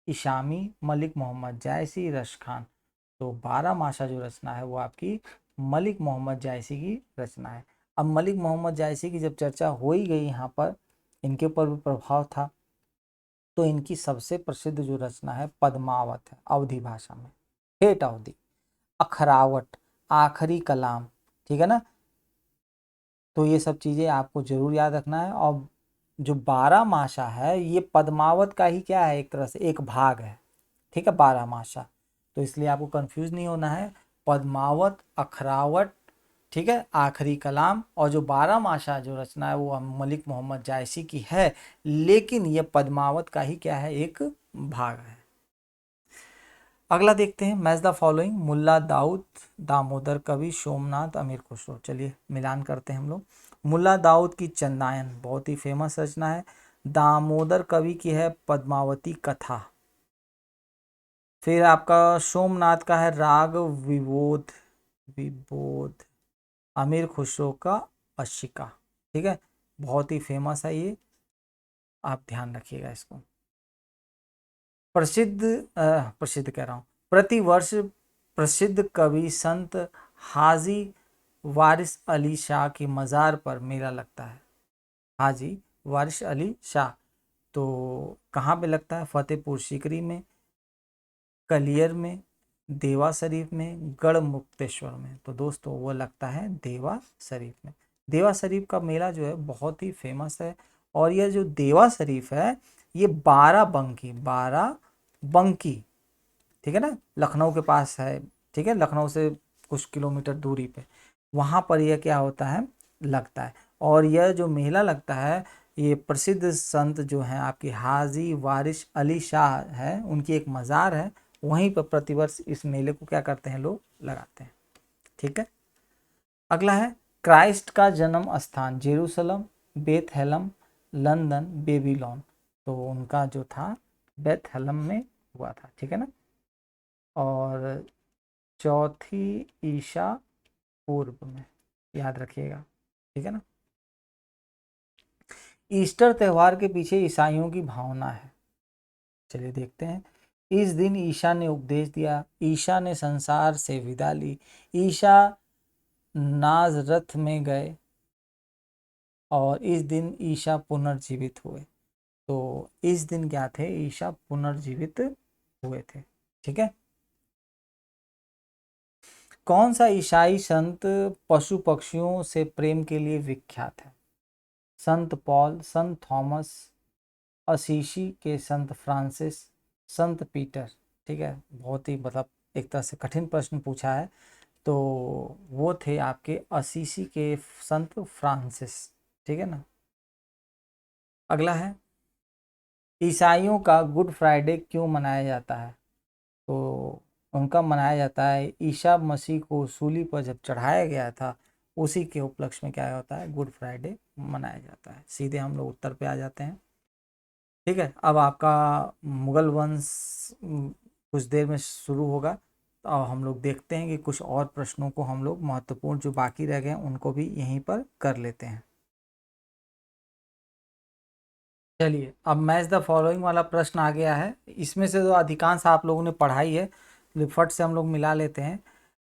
इशामी, मलिक मोहम्मद जायसी, रश खान। तो 12 माशा जो रचना है वो आपकी मलिक मोहम्मद जायसी की रचना है। अब मलिक मोहम्मद जायसी की जब चर्चा हो ही गई यहाँ पर, इनके ऊपर भी प्रभाव था, तो इनकी सबसे प्रसिद्ध जो रचना है पद्मावत है, अवधी भाषा में, ठेठ अवधी, अखरावट, आखिरी कलाम, ठीक है ना। तो ये सब चीज़ें आपको जरूर याद रखना है। और जो 12 माशा है ये पद्मावत का ही क्या है, एक तरह से एक भाग है, ठीक है, 12 माशा। तो इसलिए आपको कंफ्यूज नहीं होना है। पद्मावत, अखरावट, ठीक है, आखिरी कलाम। और जो 12 माशा जो रचना है वो मलिक मोहम्मद जायसी की है, लेकिन ये पद्मावत का ही क्या है, एक भाग है। अगला देखते हैं, match the following, Mulla Daud, Damodar कवि, सोमनाथ, अमीर खुसरो। चलिए मिलान करते हैं हम लोग। मुल्ला दाऊद की चंदायन बहुत ही फेमस रचना है। दामोदर कवि की है पद्मावती कथा। फिर आपका सोमनाथ का है राग विबोध, विबोध। अमीर खुसरो का अशिका। ठीक है, बहुत ही फेमस है ये, आप ध्यान रखिएगा इसको। प्रसिद्ध प्रसिद्ध कह रहा हूँ, प्रतिवर्ष प्रसिद्ध कवि संत हाजी वारिस अली शाह की मज़ार पर मेला लगता है। हाजी वारिस अली शाह, तो कहाँ पे लगता है, फतेहपुर सीकरी में, कलियर में, देवा शरीफ में, गढ़ मुक्तेश्वर में। तो दोस्तों वो लगता है देवा शरीफ में। देवा शरीफ का मेला जो है बहुत ही फेमस है। और यह जो देवा शरीफ है ये बाराबंकी, ठीक है ना, लखनऊ के पास है। ठीक है, लखनऊ से कुछ किलोमीटर दूरी पे, वहाँ पर यह क्या होता है, लगता है। और यह जो मेला लगता है ये प्रसिद्ध संत जो हैं आपकी हाजी वारिस अली शाह है, उनकी एक मज़ार है, वहीं पर प्रतिवर्ष इस मेले को क्या करते हैं, लोग लगाते हैं। ठीक है, अगला है क्राइस्ट का जन्म स्थान, जेरूसलम, बेथलेहम, लंदन, बेबीलोन। तो उनका जो था बेथलेहम में हुआ था। ठीक है ना। और चौथी ईशा पूर्व में, याद रखिएगा। ठीक है ना। ईस्टर त्यौहार के पीछे ईसाइयों की भावना है। चलिए देखते हैं। इस दिन ईशा ने उपदेश दिया, ईशा ने संसार से विदा ली, ईशा नाजरथ में गए, और इस दिन ईशा पुनर्जीवित हुए। तो इस दिन क्या थे, ईशा पुनर्जीवित हुए थे। ठीक है। कौन सा ईसाई संत पशु पक्षियों से प्रेम के लिए विख्यात है? संत पॉल, संत थॉमस, असीसी के संत फ्रांसिस, संत पीटर। ठीक है, बहुत ही मतलब एक तरह से कठिन प्रश्न पूछा है। तो वो थे आपके असीसी के संत फ्रांसिस। ठीक है ना। अगला है, ईसाइयों का गुड फ्राइडे क्यों मनाया जाता है? तो उनका मनाया जाता है ईसा मसीह को सूली पर जब चढ़ाया गया था, उसी के उपलक्ष्य में क्या होता है, गुड फ्राइडे मनाया जाता है। सीधे हम लोग उत्तर पे आ जाते हैं। ठीक है, अब आपका मुगल वंश कुछ देर में शुरू होगा। और हम लोग देखते हैं कि कुछ और प्रश्नों को हम लोग महत्वपूर्ण जो बाकी रह गए हैं उनको भी यहीं पर कर लेते हैं। चलिए, अब मैच द फॉलोइंग वाला प्रश्न आ गया है। इसमें से तो अधिकांश आप लोगों ने पढ़ा ही है, तो फट से हम लोग मिला लेते हैं।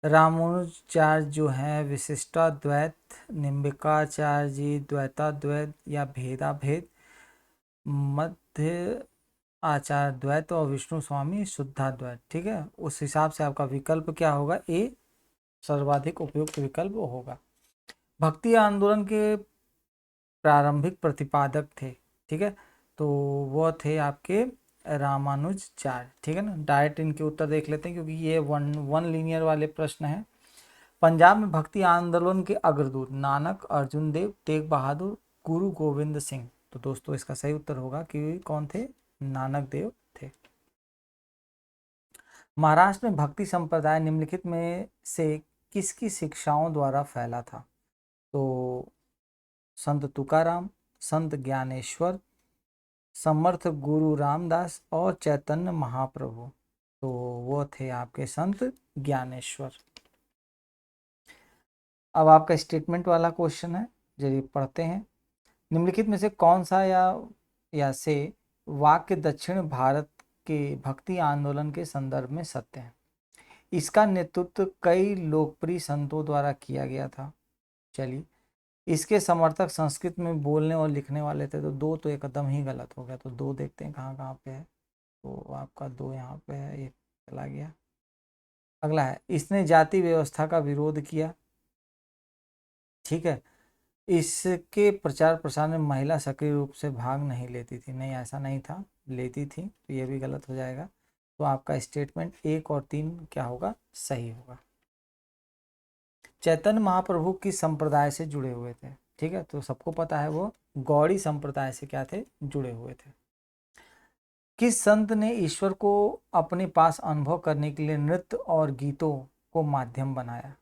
रामानुजाचार्य जो है विशिष्टाद्वैत, निम्बिकाचार्य द्वैताद्वैत या भेदाभेद, मध्य आचार्य द्वैत, और विष्णु स्वामी शुद्धाद्वैत। ठीक है, उस हिसाब से आपका विकल्प क्या होगा, ए सर्वाधिक उपयुक्त विकल्प होगा। भक्ति आंदोलन के प्रारंभिक प्रतिपादक थे। ठीक है, तो वो थे आपके रामानुजाचार्य। ठीक है ना। डायरेक्ट इनके उत्तर देख लेते हैं क्योंकि ये वन वन लीनियर वाले प्रश्न हैं। पंजाब में भक्ति आंदोलन के अग्रदूत नानक, अर्जुन देव, तेग बहादुर, गुरु गोविंद सिंह। तो दोस्तों इसका सही उत्तर होगा कि कौन थे, नानक देव थे। महाराष्ट्र में भक्ति संप्रदाय निम्नलिखित में से किसकी शिक्षाओं द्वारा फैला था? तो संत तुकाराम, संत ज्ञानेश्वर, समर्थ गुरु रामदास और चैतन्य महाप्रभु। तो वो थे आपके संत ज्ञानेश्वर। अब आपका स्टेटमेंट वाला क्वेश्चन है, चलिए पढ़ते हैं। निम्नलिखित में से कौन सा या से वाक्य दक्षिण भारत के भक्ति आंदोलन के संदर्भ में सत्य है? इसका नेतृत्व कई लोकप्रिय संतों द्वारा किया गया था। चलिए, इसके समर्थक संस्कृत में बोलने और लिखने वाले थे। तो दो तो एकदम ही गलत हो गया, तो दो देखते हैं कहाँ कहाँ पे है। तो आपका दो यहाँ पे है, एक चला गया। अगला है, इसने जाति व्यवस्था का विरोध किया। ठीक है, इसके प्रचार प्रसार में महिला सक्रिय रूप से भाग नहीं लेती थी। नहीं, ऐसा नहीं था, लेती थी, तो ये भी गलत हो जाएगा। तो आपका स्टेटमेंट 1 और 3 क्या होगा, सही होगा। चैतन्य महाप्रभु किस संप्रदाय से जुड़े हुए थे? ठीक है, तो सबको पता है वो गौड़ी संप्रदाय से क्या थे, जुड़े हुए थे। किस संत ने ईश्वर को अपने पास अनुभव करने के लिए नृत्य और गीतों को माध्यम बनाया?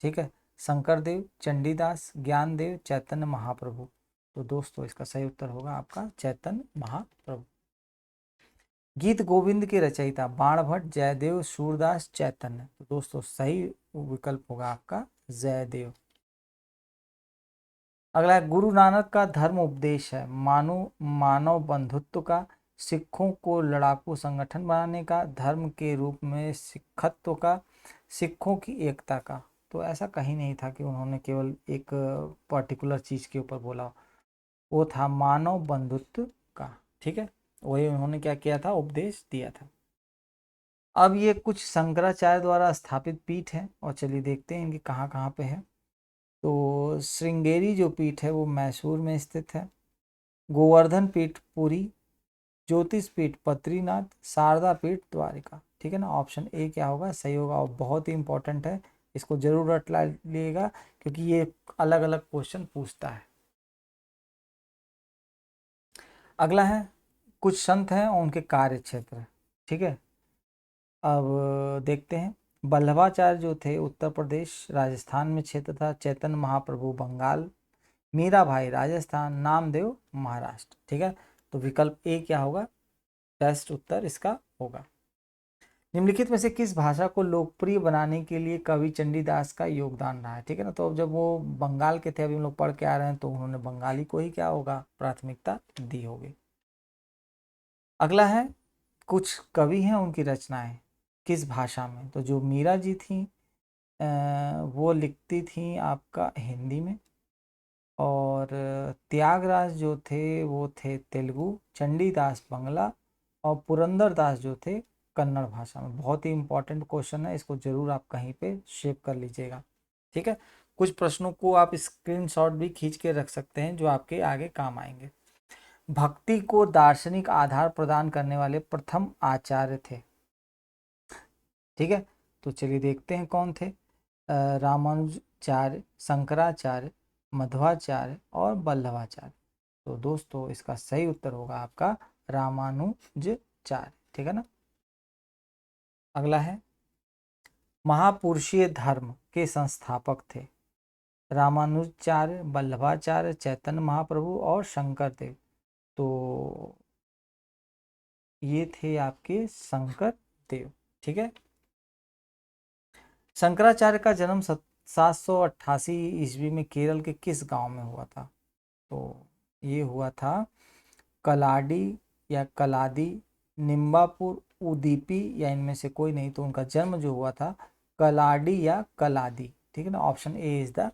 ठीक है, शंकरदेव, चंडीदास, ज्ञानदेव, चैतन्य महाप्रभु। तो दोस्तों इसका सही उत्तर होगा आपका चैतन्य महाप्रभु। गीत गोविंद के रचयिता बाणभट्ट, जयदेव, सूरदास, चैतन्य। तो दोस्तों सही विकल्प होगा आपका जयदेव। अगला है, गुरु नानक का धर्म उपदेश है मानव बंधुत्व का, सिखों को लड़ाकू संगठन बनाने का, धर्म के रूप में सिखत्व का, सिखों की एकता का। तो ऐसा कहीं नहीं था कि उन्होंने केवल एक पर्टिकुलर चीज के ऊपर बोला, वो था मानव बंधुत्व का। ठीक है, वही उन्होंने क्या किया था, उपदेश दिया था। अब ये कुछ शंकराचार्य द्वारा स्थापित पीठ है, और चलिए देखते हैं इनकी कहाँ कहाँ पे है। तो श्रृंगेरी जो पीठ है वो मैसूर में स्थित है, गोवर्धन पीठ पुरी, ज्योतिष पीठ बद्रीनाथ, शारदा पीठ द्वारिका। ठीक है ना, ऑप्शन ए क्या होगा, सही होगा, और बहुत ही इंपॉर्टेंट है, इसको जरूर रट लीजिएगा क्योंकि ये अलग अलग क्वेश्चन पूछता है। अगला है, कुछ संत हैं और उनके कार्य क्षेत्र। ठीक है, अब देखते हैं। वल्लभाचार्य जो थे उत्तर प्रदेश राजस्थान में क्षेत्र था, चैतन्य महाप्रभु बंगाल, मीरा भाई राजस्थान, नामदेव महाराष्ट्र। ठीक है, तो विकल्प ए क्या होगा, बेस्ट उत्तर इसका होगा। निम्नलिखित में से किस भाषा को लोकप्रिय बनाने के लिए कवि चंडीदास का योगदान रहा है? ठीक है ना, तो अब जब वो बंगाल के थे, अभी हम लोग पढ़ के आ रहे हैं, तो उन्होंने बंगाली को ही क्या होगा, प्राथमिकता दी होगी। अगला है, कुछ कवि हैं उनकी रचनाएं किस भाषा में? तो जो मीरा जी थी वो लिखती थी आपका हिंदी में, और त्यागराज जो थे वो थे तेलुगु, चंडीदास बांग्ला, और पुरंदरदास जो थे कन्नड़ भाषा में। बहुत ही इंपॉर्टेंट क्वेश्चन है, इसको जरूर आप कहीं पे सेव कर लीजिएगा। ठीक है, कुछ प्रश्नों को आप स्क्रीनशॉट भी खींच के रख सकते हैं जो आपके आगे काम आएंगे। भक्ति को दार्शनिक आधार प्रदान करने वाले प्रथम आचार्य थे? ठीक है, तो चलिए देखते हैं कौन थे। रामानुजाचार्य, शंकराचार्य, मध्वाचार्य और वल्लभाचार्य। तो दोस्तों इसका सही उत्तर होगा आपका रामानुजाचार्य। ठीक है ना। अगला है, महापुरुषीय धर्म के संस्थापक थे? रामानुजाचार्य, वल्लभाचार्य, चैतन्य महाप्रभु और शंकरदेव। तो ये थे आपके शंकरदेव। ठीक है, शंकराचार्य का जन्म 788 ईस्वी में केरल के किस गांव में हुआ था? तो ये हुआ था कलाडी या कलादी, निम्बापुर, उदीपी, या इनमें से कोई नहीं। तो उनका जन्म जो हुआ था कलाडी या कलादी। ठीक है ना, option A is the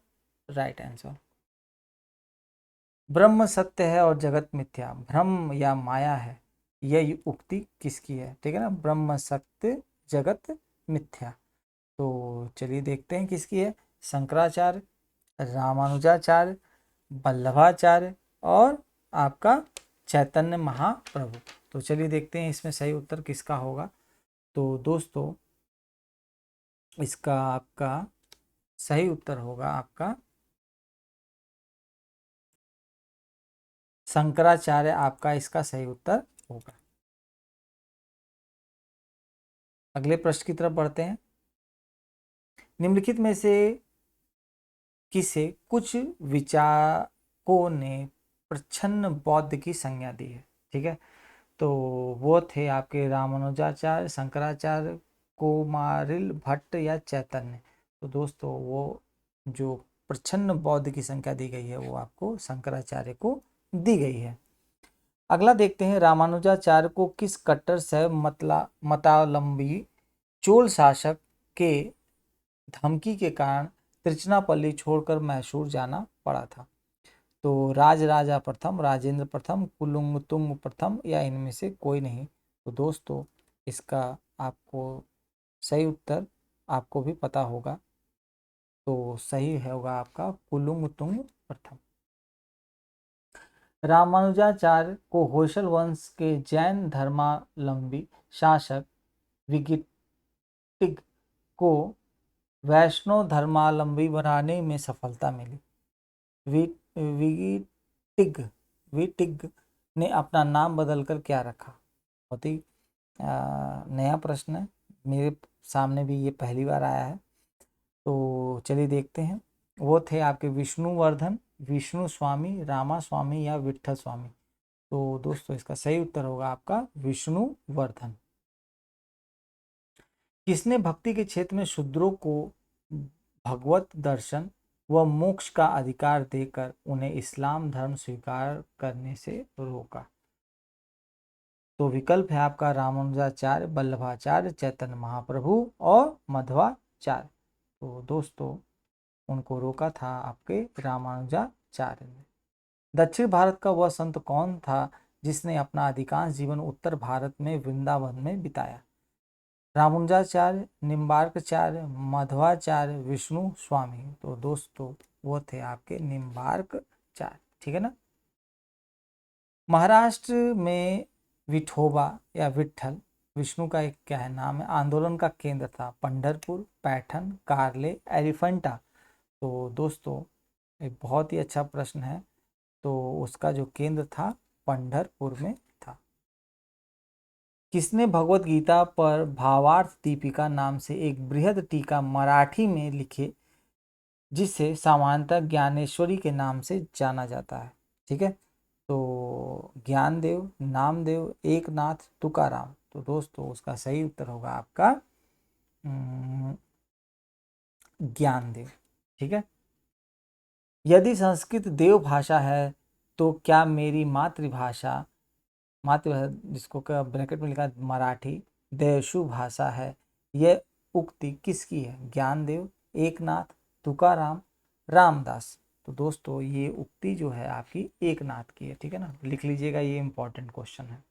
right answer. ब्रह्म सत्य है और जगत मिथ्या, भ्रम या माया है, यह उक्ति किसकी है? ठीक है ना, ब्रह्म सत्य जगत मिथ्या। तो चलिए देखते हैं किसकी है। शंकराचार्य, रामानुजाचार्य, वल्लभाचार्य और आपका चैतन्य महाप्रभु। तो चलिए देखते हैं इसमें सही उत्तर किसका होगा। तो दोस्तों इसका आपका सही उत्तर होगा आपका शंकराचार्य, आपका इसका सही उत्तर होगा। अगले प्रश्न की तरफ बढ़ते हैं। निम्नलिखित में से किसे कुछ विचारकों ने प्रच्छन्न बौद्ध की संज्ञा दी है? ठीक है, तो वो थे आपके रामानुजाचार्य, शंकराचार्य, कुमारिल भट्ट या चैतन्य। तो दोस्तों वो जो प्रच्छन्न बौद्ध की संख्या दी गई है वो आपको शंकराचार्य को दी गई है। अगला देखते हैं, रामानुजाचार्य को किस कट्टर शैव मतावलंबी चोल शासक के धमकी के कारण तिरुचिरापल्ली छोड़कर मैसूर जाना पड़ा था? तो राजराजा प्रथम, राजेंद्र प्रथम, कुलुंगुतुंग प्रथम, या इनमें से कोई नहीं। तो दोस्तों इसका आपको सही उत्तर आपको भी पता होगा, तो सही होगा आपका कुलुंगुतुंग प्रथम। रामानुजाचार्य को होयसल वंश के जैन धर्मावलंबी शासक विगिटिग को वैष्णव धर्मावलंबी बनाने में सफलता मिली। विटिग विटिग ने अपना नाम बदलकर क्या रखा? बहुत ही नया प्रश्न है, मेरे सामने भी ये पहली बार आया है। तो चलिए देखते हैं। वो थे आपके विष्णुवर्धन, विष्णु स्वामी, रामा स्वामी या विट्ठल स्वामी। तो दोस्तों इसका सही उत्तर होगा आपका विष्णुवर्धन। किसने भक्ति के क्षेत्र में शूद्रों को भगवत दर्शन व मोक्ष का अधिकार देकर उन्हें इस्लाम धर्म स्वीकार करने से रोका? तो विकल्प है आपका रामानुजाचार्य, वल्लभाचार्य, चैतन्य महाप्रभु और मध्वाचार्य। तो दोस्तों उनको रोका था आपके रामानुजाचार्य ने। दक्षिण भारत का वह संत कौन था जिसने अपना अधिकांश जीवन उत्तर भारत में वृंदावन में बिताया? रामानुजाचार्य, निम्बार्कचार्य, मध्वाचार्य, विष्णु स्वामी। तो दोस्तों वो थे आपके निम्बार्कचार्य, ठीक है ना। महाराष्ट्र में विठोबा या विट्ठल विष्णु का एक क्या है नाम है, आंदोलन का केंद्र था? पंढरपुर, पैठन, कार्ले, एलिफेंटा। तो दोस्तों एक बहुत ही अच्छा प्रश्न है। तो उसका जो केंद्र था पंढरपुर में था। किसने भगवत गीता पर भावार्थ दीपिका नाम से एक बृहद टीका मराठी में लिखे, जिसे सामान्यतः ज्ञानेश्वरी के नाम से जाना जाता है? ठीक है, तो ज्ञानदेव, नामदेव, एकनाथ, तुकाराम। तो दोस्तों उसका सही उत्तर होगा आपका ज्ञानदेव, ठीक है। यदि संस्कृत देव भाषा है तो क्या मेरी मातृभाषा जिसको ब्रैकेट में लिखा मराठी देशु भाषा है, यह उक्ति किसकी है? ज्ञानदेव, एकनाथ, तुकाराम, रामदास। तो दोस्तों ये उक्ति जो है आपकी एकनाथ की है, ठीक है ना, लिख लीजिएगा, ये इंपॉर्टेंट क्वेश्चन है।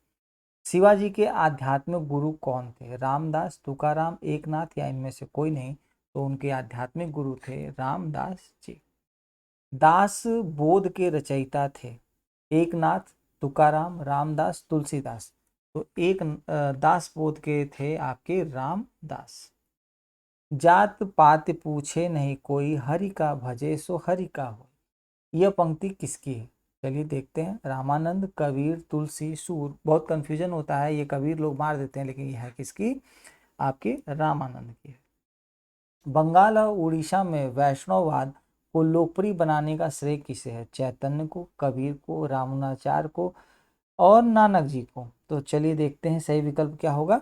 शिवाजी के आध्यात्मिक गुरु कौन थे? रामदास, तुकाराम, एकनाथ या इनमें से कोई नहीं? तो उनके आध्यात्मिक गुरु थे रामदास जी। दास बोध के रचयिता थे? एकनाथ, तुकाराम, रामदास, तुलसीदास। तो एक दास बोध के थे आपके रामदास। जात पात पूछे नहीं कोई, हरि का भजे सो हरि का हो, यह पंक्ति किसकी है? चलिए देखते हैं। रामानंद, कबीर, तुलसी, सूर। बहुत कंफ्यूजन होता है, ये कबीर लोग मार देते हैं, लेकिन यह है किसकी? आपके रामानंद की है। बंगाल और उड़ीसा में वैष्णववाद को लोकप्रिय बनाने का श्रेय किसे है? चैतन्य को, कबीर को, रामानुजाचार्य को और नानक जी को। तो चलिए देखते हैं सही विकल्प क्या होगा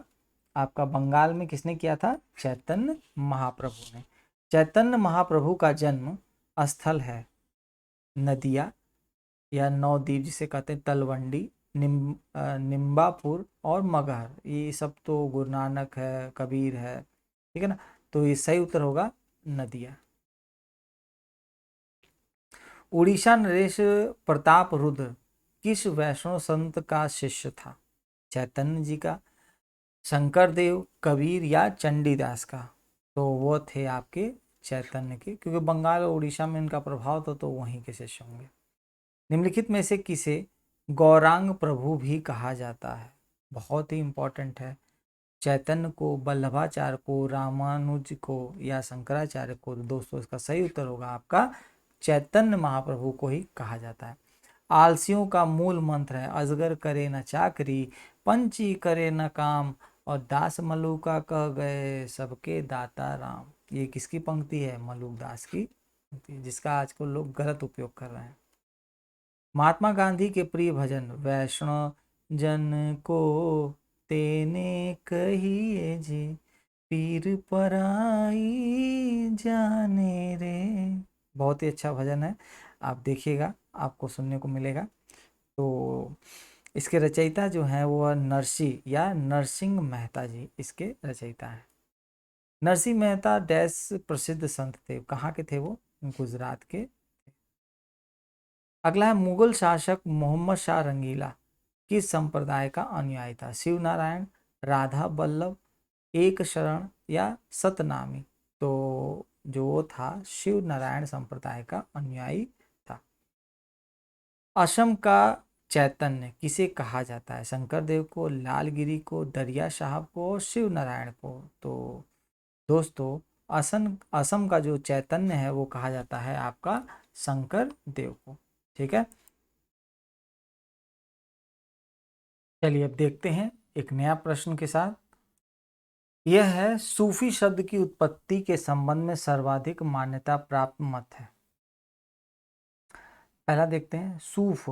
आपका। बंगाल में किसने किया था? चैतन्य महाप्रभु ने। चैतन्य महाप्रभु का जन्म स्थल है नदिया या नवद्वीप जिसे कहते हैं, तलवंडी, निम्बापुर और मगहर। ये सब तो गुरु नानक है, कबीर है, ठीक है ना। तो ये सही उत्तर होगा नदिया। उड़ीसा नरेश प्रताप रुद्र किस वैष्णव संत का शिष्य था? चैतन्य जी का, शंकर देव, कबीर या चंडीदास का? तो वो थे आपके चैतन्य के, क्योंकि बंगाल और उड़ीसा में इनका प्रभाव था, तो वहीं के शिष्य होंगे। निम्नलिखित में से किसे गौरांग प्रभु भी कहा जाता है? बहुत ही इंपॉर्टेंट है। चैतन्य को, वल्लभाचार्य को, रामानुज को या शंकराचार्य को? दोस्तों इसका सही उत्तर होगा आपका चैतन्य महाप्रभु को ही कहा जाता है। आलसियों का मूल मंत्र है अजगर करे न चाकरी, पंची करे न काम और दास मलुका कह गए सबके दाता राम। ये किसकी पंक्ति है? मलुक दास की, जिसका आजकल लोग गलत उपयोग कर रहे हैं। महात्मा गांधी के प्रिय भजन वैष्णव जन को तेने कहिए जे, पीर पराई जाने रे। बहुत ही अच्छा भजन है, आप देखिएगा, आपको सुनने को मिलेगा। तो इसके रचयिता जो हैं वो नरसी या नरसिंह मेहता जी इसके रचयिता हैं। नरसिंह मेहता डैश प्रसिद्ध संत थे, कहाँ के थे वो? गुजरात के। अगला है मुगल शासक मोहम्मद शाह रंगीला किस संप्रदाय का अनुयायी था? शिव नारायण, राधा वल्लभ, एक शरण या सतनामी? तो जो था शिव नारायण संप्रदाय का अनुयायी था। असम का चैतन्य किसे कहा जाता है? शंकर देव को, लालगिरी को, दरिया साहब को और शिव नारायण को? तो दोस्तों असम का जो चैतन्य है वो कहा जाता है आपका शंकर देव को। ठीक है, चलिए अब देखते हैं एक नया प्रश्न के साथ। यह है, सूफी शब्द की उत्पत्ति के संबंध में सर्वाधिक मान्यता प्राप्त मत है। पहला देखते हैं, सूफ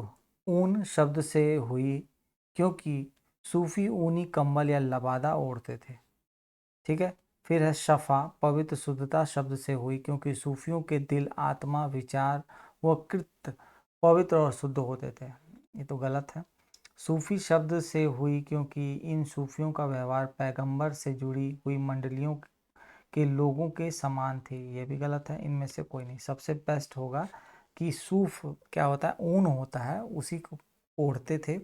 ऊन शब्द से हुई क्योंकि सूफी ऊनी कंबल या लबादा ओढ़ते थे। ठीक है, फिर है शफा पवित्र शुद्धता शब्द से हुई क्योंकि सूफियों के दिल आत्मा विचार व कृत पवित्र और शुद्ध होते थे। ये तो गलत है। सूफी शब्द से हुई क्योंकि इन सूफियों का व्यवहार पैगंबर से जुड़ी हुई मंडलियों के लोगों के समान थी। ये भी गलत है, इनमें से कोई नहीं। सबसे बेस्ट होगा कि सूफ क्या होता है, ऊन होता है, उसी को ओढ़ते थे,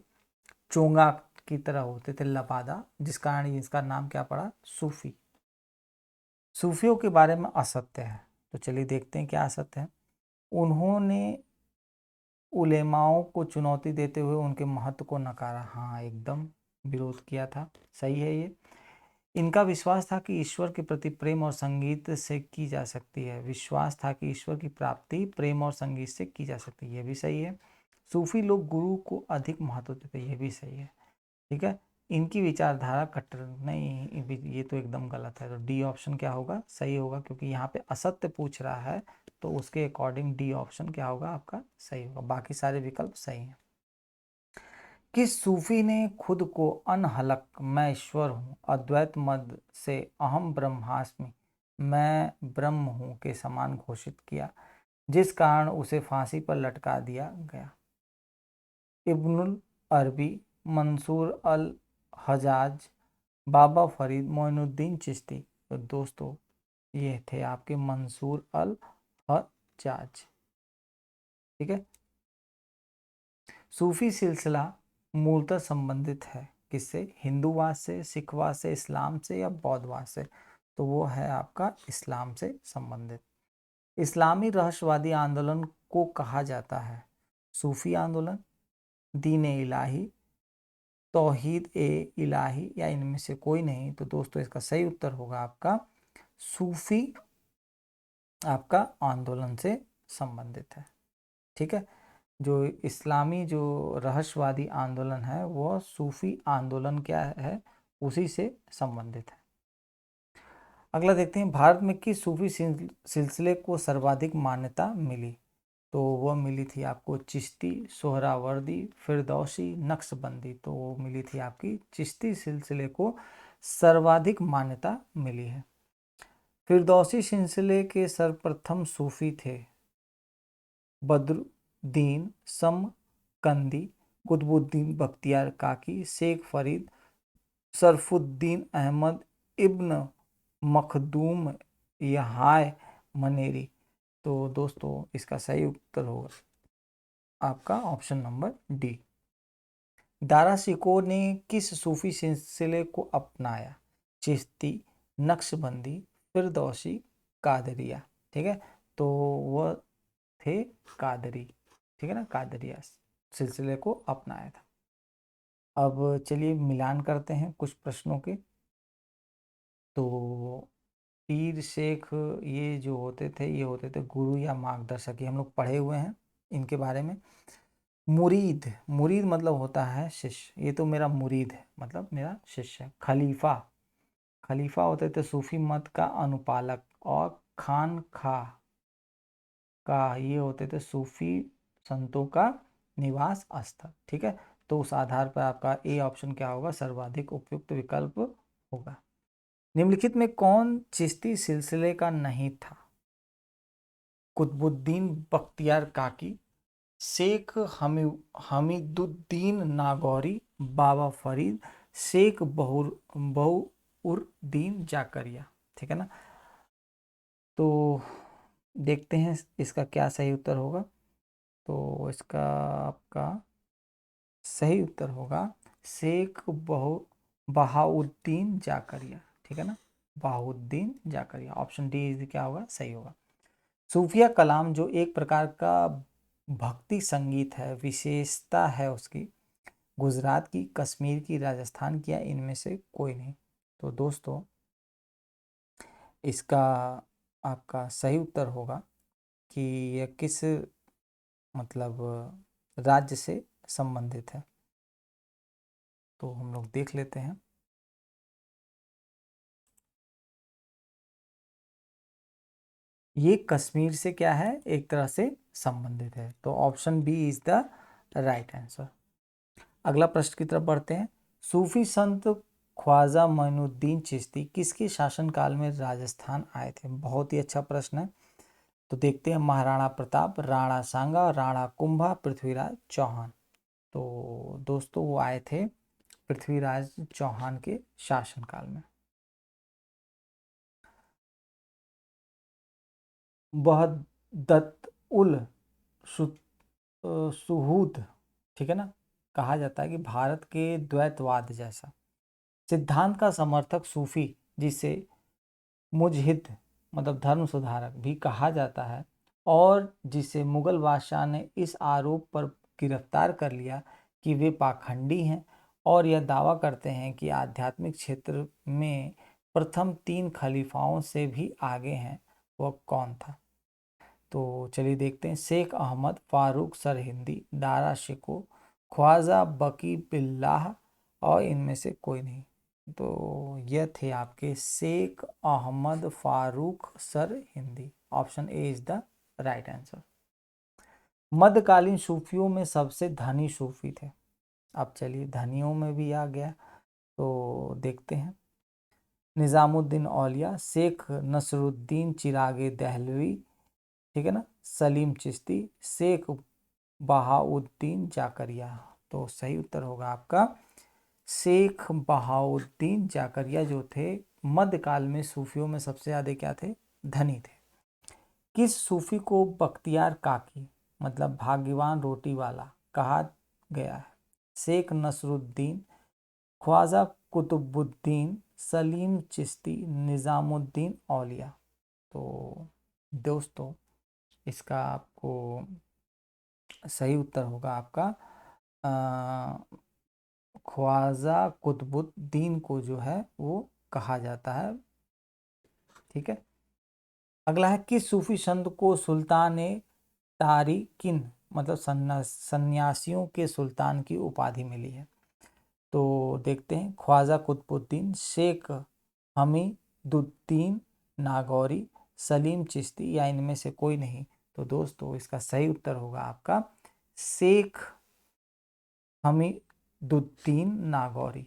चोंगा की तरह होते थे, लबादा, जिस कारण इसका नाम क्या पड़ा, सूफी। सूफियों के बारे में असत्य है, तो चलिए देखते हैं क्या असत्य है। उन्होंने उलेमाओं को चुनौती देते हुए उनके महत्व को नकारा। हाँ, एकदम विरोध किया था, सही है ये। इनका विश्वास था कि ईश्वर के प्रति प्रेम और संगीत से की जा सकती है। विश्वास था कि ईश्वर की प्राप्ति प्रेम और संगीत से की जा सकती है, ये भी सही है। सूफी लोग गुरु को अधिक महत्व देते, ये भी सही है। ठीक है, इनकी विचारधारा कट्टर नहीं, ये तो एकदम गलत है। तो डी ऑप्शन क्या होगा, सही होगा, क्योंकि यहाँ पे असत्य पूछ रहा है, तो उसके अकॉर्डिंग डी ऑप्शन क्या होगा आपका, सही होगा। बाकी सारे विकल्प सही हैं। किस सूफी ने खुद को अनहलक मैं ईश्वर हूँ, अद्वैत मत से अहम ब्रह्मास्मि मैं ब्रह्म हूँ के समान घोषित किया, जिस कारण उसे फांसी पर लटका दिया गया? इब्नुल अरबी, मंसूर अल हजाज, बाबा फरीद, मोइनुद्दीन चिश्ती। तो दोस्तों ये थे आपके मंसूर अल हजाज। ठीक है, सूफी सिलसिला मूलतः संबंधित है किससे, हिंदूवाद से, सिखवाद से, इस्लाम से या बौद्धवाद से? तो वो है आपका इस्लाम से संबंधित। इस्लामी रहस्यवादी आंदोलन को कहा जाता है सूफी आंदोलन, दीन इलाही, तौहीद ए इलाही या इनमें से कोई नहीं? तो दोस्तों इसका सही उत्तर होगा आपका सूफी आपका आंदोलन से संबंधित है। ठीक है, जो इस्लामी जो रहस्यवादी आंदोलन है वो सूफी आंदोलन क्या है, उसी से संबंधित है। अगला देखते हैं, भारत में किस सूफी सिलसिले को सर्वाधिक मान्यता मिली? तो वह मिली थी आपको चिश्ती, सोहरावर्दी, फिरदौसी, नक्शबंदी। तो वो मिली थी आपकी चिश्ती सिलसिले को सर्वाधिक मान्यता मिली है। फिरदौसी सिलसिले के सर्वप्रथम सूफी थे बदरुद्दीन समकंदी, कुतुबुद्दीन बख्तियार काकी, शेख फरीद, शरफुद्दीन अहमद इब्न मखदूम, यहाय मनेरी। तो दोस्तों इसका सही उत्तर होगा आपका option number D. Dara Shikoh ने किस सूफी सिलसिले को अपनाया? चिश्ती, नक्शबंदी, फिरदौसी, कादरिया। ठीक है, तो वह थे कादरी। ठीक है ना, कादरिया सिलसिले को अपनाया था। अब चलिए मिलान करते हैं कुछ प्रश्नों के। तो पीर शेख ये जो होते थे, ये होते थे गुरु या मार्गदर्शक, ये हम लोग पढ़े हुए हैं इनके बारे में। मुरीद, मुरीद मतलब होता है शिष्य, ये तो मेरा मुरीद है मतलब मेरा शिष्य है। खलीफा, खलीफा होते थे सूफी मत का अनुपालक। और खान खा का ये होते थे सूफी संतों का निवास स्थल। ठीक है, तो उस आधार पर आपका ए ऑप्शन क्या होगा, सर्वाधिक उपयुक्त विकल्प होगा। निम्नलिखित में कौन चिश्ती सिलसिले का नहीं था? कुतुबुद्दीन बख्तियार काकी, शेख हमीदुद्दीन नागौरी, बाबा फरीद, शेख बहुउद्दीन जाकरिया। ठीक है ना, तो देखते हैं इसका क्या सही उत्तर होगा। तो इसका आपका सही उत्तर होगा शेख बहाउद्दीन जाकरिया। ठीक है ना, बहाउद्दीन जाकरिया, ऑप्शन डी क्या होगा, सही होगा। सूफिया कलाम जो एक प्रकार का भक्ति संगीत है, विशेषता है उसकी गुजरात की, कश्मीर की, राजस्थान की या इनमें से कोई नहीं? तो दोस्तों इसका आपका सही उत्तर होगा कि यह किस मतलब राज्य से संबंधित है। तो हम लोग देख लेते हैं। ये कश्मीर से क्या है, एक तरह से संबंधित है। तो option B is the right answer. अगला प्रश्न की तरफ बढ़ते हैं। सूफी संत ख्वाजा मोइनुद्दीन चिश्ती किसके शासनकाल में राजस्थान आए थे? बहुत ही अच्छा प्रश्न है। तो देखते हैं, महाराणा प्रताप, राणा सांगा, राणा कुंभा, पृथ्वीराज चौहान। तो दोस्तों वो आए थे पृथ्वीराज चौहान के शासनकाल में। वह दत्त उल सुहूद, ठीक है ना, कहा जाता है कि भारत के द्वैतवाद जैसा सिद्धांत का समर्थक सूफी, जिसे मुजहिद मतलब धर्म सुधारक भी कहा जाता है, और जिसे मुगल बादशाह ने इस आरोप पर गिरफ्तार कर लिया कि वे पाखंडी हैं और यह दावा करते हैं कि आध्यात्मिक क्षेत्र में प्रथम 3 खलीफाओं से भी आगे हैं, वह कौन था? तो चलिए देखते हैं। शेख अहमद फारूक सरहिंदी, दारा शिको, ख्वाजा बकी बिल्लाह, और इनमें से कोई नहीं। तो ये थे आपके Sheikh Ahmad Farooq Sirhindi. Option A is the right answer. मध्यकालीन सूफियों में सबसे धनी सूफी थे। अब चलिए धनियों में भी आ गया, तो देखते हैं। निज़ामुद्दीन औलिया, शेख नसरुद्दीन चिरागे दहलवी, ठीक है ना, सलीम चिश्ती, शेख बहाउद्दीन जाकरिया। तो सही उत्तर होगा आपका शेख बहाउद्दीन जाकरिया, जो थे मध्यकाल में सूफियों में सबसे ज़्यादा क्या थे, धनी थे। किस सूफी को बख्तियार काकी मतलब भाग्यवान रोटी वाला कहा गया है? शेख नसरुद्दीन, ख्वाजा कुतुबुद्दीन, सलीम चिश्ती, निज़ामुद्दीन औलिया। तो दोस्तों इसका आपको सही उत्तर होगा आपका ख्वाजा कुतुबुद्दीन को जो है वो कहा जाता है। ठीक है। अगला है, किस सूफी संत को सुल्तान ए तारिकिन मतलब सन्यासियों के सुल्तान की उपाधि मिली है? तो देखते हैं। ख्वाजा कुतुबुद्दीन, शेख हमीदुद्दीन नागौरी, सलीम चिश्ती, या इनमें से कोई नहीं? तो दोस्तों इसका सही उत्तर होगा आपका शेख हमीदुद्दीन नागौरी।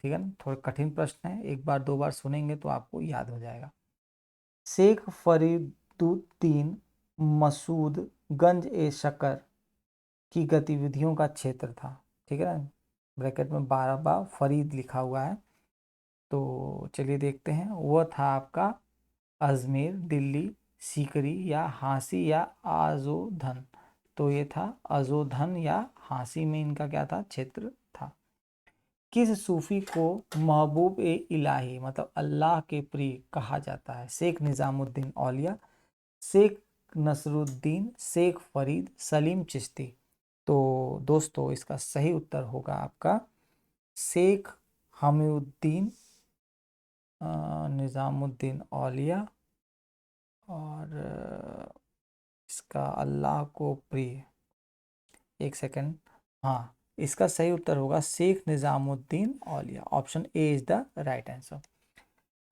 ठीक है ना, थोड़ा कठिन प्रश्न है, एक बार दो बार सुनेंगे तो आपको याद हो जाएगा। शेख फरीदुद्दीन मसूद गंज ए शकर की गतिविधियों का क्षेत्र था। ठीक है ना, ब्रैकेट में 12 बार फरीद लिखा हुआ है। तो चलिए देखते हैं, वह था आपका अजमेर, दिल्ली, सीकरी या हांसी या आजोधन। तो ये था अजोधन या हांसी में इनका क्या था, क्षेत्र था। किस सूफी को महबूब ए इलाही मतलब अल्लाह के प्रिय कहा जाता है? शेख निजामुद्दीन औलिया, शेख नसरुद्दीन, शेख फरीद, सलीम चिश्ती। तो दोस्तों इसका सही उत्तर होगा आपका शेख हमीउद्दीन निज़ामुद्दीन औलिया, और इसका अल्लाह को प्रिय, एक सेकंड, हाँ इसका सही उत्तर होगा Sheikh Nizamuddin Auliya. Option A is the right answer.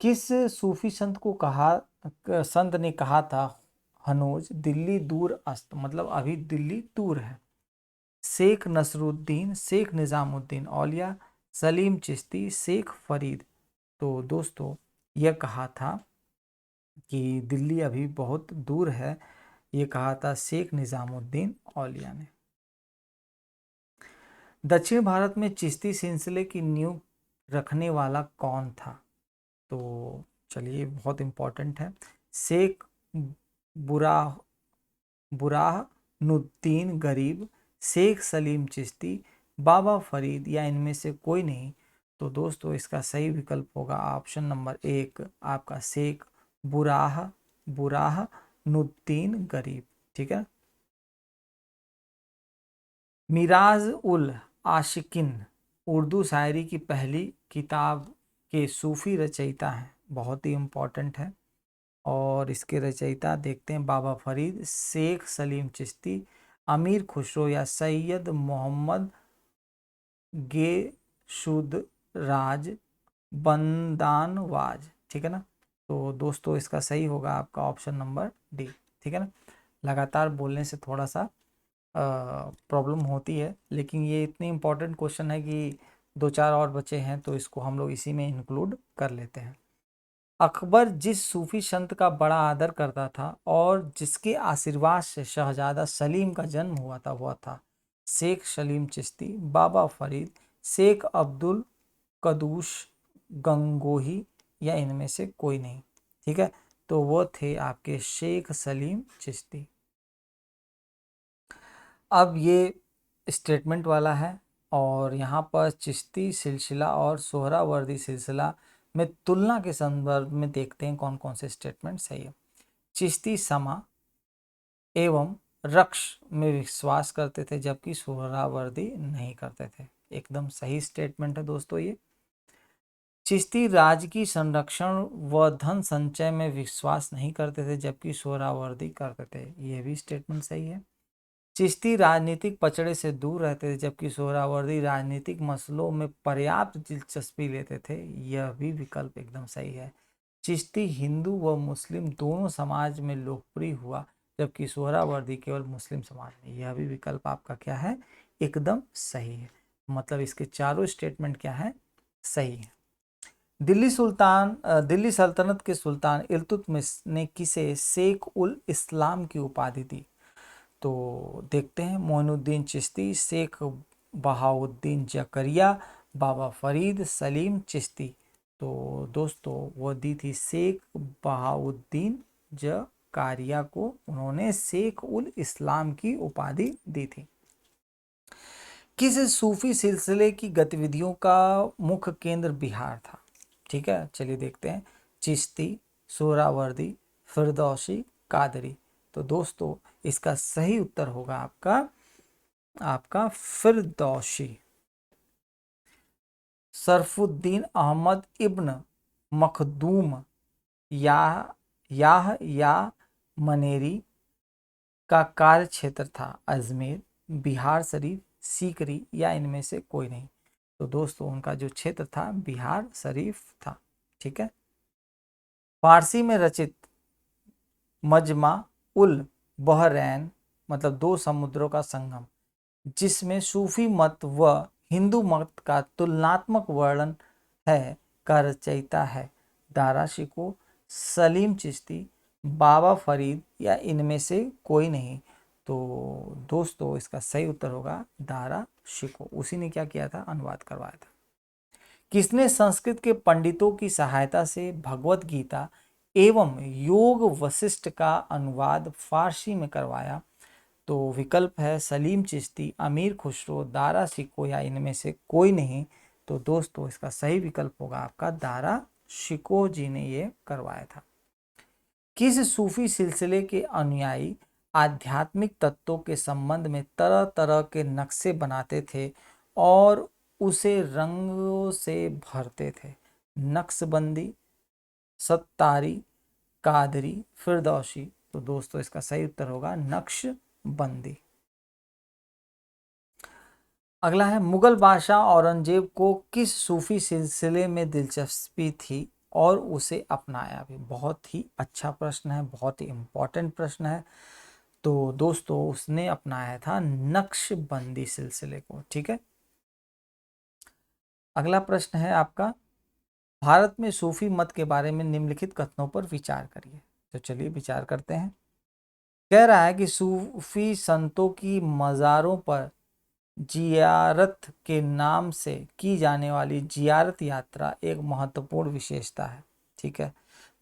किस सूफी संत को कहा, संत ने कहा था, हनोज दिल्ली दूर अस्त मतलब अभी दिल्ली दूर है? शेख नसरुद्दीन, शेख निज़ामुद्दीन औलिया, सलीम चिश्ती, शेख फरीद। तो दोस्तों यह कहा था कि दिल्ली अभी बहुत दूर है, ये कहा था शेख निज़ामुद्दीन औलिया ने। दक्षिण भारत में चिश्ती सिलसिले की नींव रखने वाला कौन था? तो चलिए बहुत इम्पोर्टेंट है। शेख बुराह बुराहनुद्दीन गरीब, शेख सलीम चिश्ती, बाबा फरीद, या इनमें से कोई नहीं? तो दोस्तों इसका सही विकल्प होगा ऑप्शन नंबर 1 आपका शेख बुराहनुद्दीन गरीब। ठीक है। मिराज उल आशिकिन उर्दू शायरी की पहली किताब के सूफी रचयिता हैं, बहुत ही इम्पोर्टेंट है। और इसके रचयिता देखते हैं बाबा फरीद, शेख सलीम चिश्ती, अमीर खुसरो या सैयद मोहम्मद गेशुदराज बंदानवाज। ठीक है ना। तो दोस्तों इसका सही होगा आपका ऑप्शन नंबर डी। ठीक है ना। लगातार बोलने से थोड़ा सा प्रॉब्लम होती है, लेकिन ये इतनी इम्पोर्टेंट क्वेश्चन है कि दो चार और बचे हैं तो इसको हम लोग इसी में इंक्लूड कर लेते हैं। अकबर जिस सूफी संत का बड़ा आदर करता था और जिसके आशीर्वाद से शहजादा सलीम का जन्म हुआ था वह था शेख सलीम चिश्ती, बाबा फरीद, शेख अब्दुल कदूस गंगोही या इनमें से कोई नहीं। ठीक है। तो वो थे आपके शेख सलीम चिश्ती। अब ये स्टेटमेंट वाला है और यहाँ पर चिश्ती सिलसिला और सोहरावर्दी सिलसिला में तुलना के संदर्भ में देखते हैं कौन कौन से स्टेटमेंट सही है। चिश्ती समा एवं रक्ष में विश्वास करते थे जबकि सोहरावर्दी नहीं करते थे। एकदम सही स्टेटमेंट है दोस्तों ये। चिश्ती राजकीय संरक्षण व धन संचय में विश्वास नहीं करते थे जबकि सोहरावर्दी करते थे। ये भी स्टेटमेंट सही है। चिश्ती राजनीतिक पचड़े से दूर रहते थे जबकि सोहरावर्दी राजनीतिक मसलों में पर्याप्त दिलचस्पी लेते थे। यह भी विकल्प एकदम सही है। चिश्ती हिंदू व मुस्लिम दोनों समाज में लोकप्रिय हुआ जबकि सोहरावर्दी केवल मुस्लिम समाज में। यह भी विकल्प आपका क्या है, एकदम सही है। मतलब इसके चारों स्टेटमेंट क्या है, सही है। दिल्ली सल्तनत के सुल्तान इल्तुतमिश ने किसे शेख उल इस्लाम की उपाधि दी? तो देखते हैं मोइनुद्दीन चिश्ती, शेख बहाउद्दीन जकरिया, बाबा फरीद, सलीम चिश्ती। तो दोस्तों वो दी थी शेख बहाउद्दीन जकारिया को, उन्होंने शेख उल इस्लाम की उपाधि दी थी। किस सूफी सिलसिले की गतिविधियों का मुख्य केंद्र बिहार था? ठीक है, चलिए देखते हैं। चिश्ती, सोहरावर्दी, फिरदौसी, कादरी। तो दोस्तों इसका सही उत्तर होगा आपका फिरदौसी। सरफुद्दीन अहमद इब्न मखदूम या मनेरी का कार्य क्षेत्र था अजमेर, बिहार शरीफ, सीकरी या इनमें से कोई नहीं। तो दोस्तों उनका जो क्षेत्र था बिहार शरीफ था। ठीक है। फारसी में रचित मजमा उल बहरैन मतलब दो समुद्रों का संगम, जिसमें सूफी मत व हिंदू मत का तुलनात्मक वर्णन है, का रचयिता है दारा शिकोह, सलीम चिश्ती, बाबा फरीद या इनमें से कोई नहीं। तो दोस्तों इसका सही उत्तर होगा दारा शिकोह। उसी ने क्या किया था, अनुवाद करवाया था। किसने संस्कृत के पंडितों की सहायता से भगवत गीता एवं योग वशिष्ठ का अनुवाद फारसी में करवाया? तो विकल्प है सलीम चिश्ती, अमीर खुसरो, दारा शिकोह या इनमें से कोई नहीं। तो दोस्तों इसका सही विकल्प होगा आपका दारा शिकोह जी ने ये करवाया था। किस सूफी सिलसिले के अनुयायी आध्यात्मिक तत्वों के संबंध में तरह तरह के नक्शे बनाते थे और उसे रंगों से भरते थे? नक्शबंदी, सत्तारी, कादरी, फिरदौसी। तो दोस्तों इसका सही उत्तर होगा नक्शबंदी। अगला है मुगल बादशाह औरंगजेब को किस सूफी सिलसिले में दिलचस्पी थी और उसे अपनाया भी? बहुत ही अच्छा प्रश्न है, बहुत ही इंपॉर्टेंट प्रश्न है। तो दोस्तों उसने अपनाया था नक्शबंदी सिलसिले को। ठीक है। अगला प्रश्न है आपका, भारत में सूफी मत के बारे में निम्नलिखित कथनों पर विचार करिए। तो चलिए विचार करते हैं। कह रहा है कि सूफी संतों की मज़ारों पर जियारत के नाम से की जाने वाली जियारत यात्रा एक महत्वपूर्ण विशेषता है। ठीक है।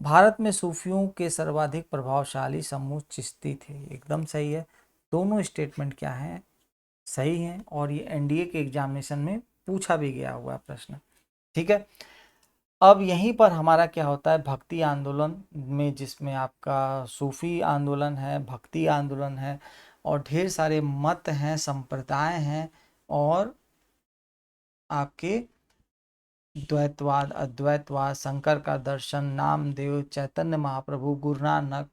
भारत में सूफियों के सर्वाधिक प्रभावशाली समूह चिश्ती थे। एकदम सही है। दोनों स्टेटमेंट क्या हैं, सही हैं और ये एनडीए के एग्जामिनेशन में पूछा भी गया हुआ प्रश्न। ठीक है। अब यहीं पर हमारा क्या होता है, भक्ति आंदोलन में, जिसमें आपका सूफी आंदोलन है, भक्ति आंदोलन है और ढेर सारे मत हैं, संप्रदाय हैं और आपके द्वैतवाद, अद्वैतवाद, शंकर का दर्शन, नामदेव, चैतन्य महाप्रभु, गुरु नानक,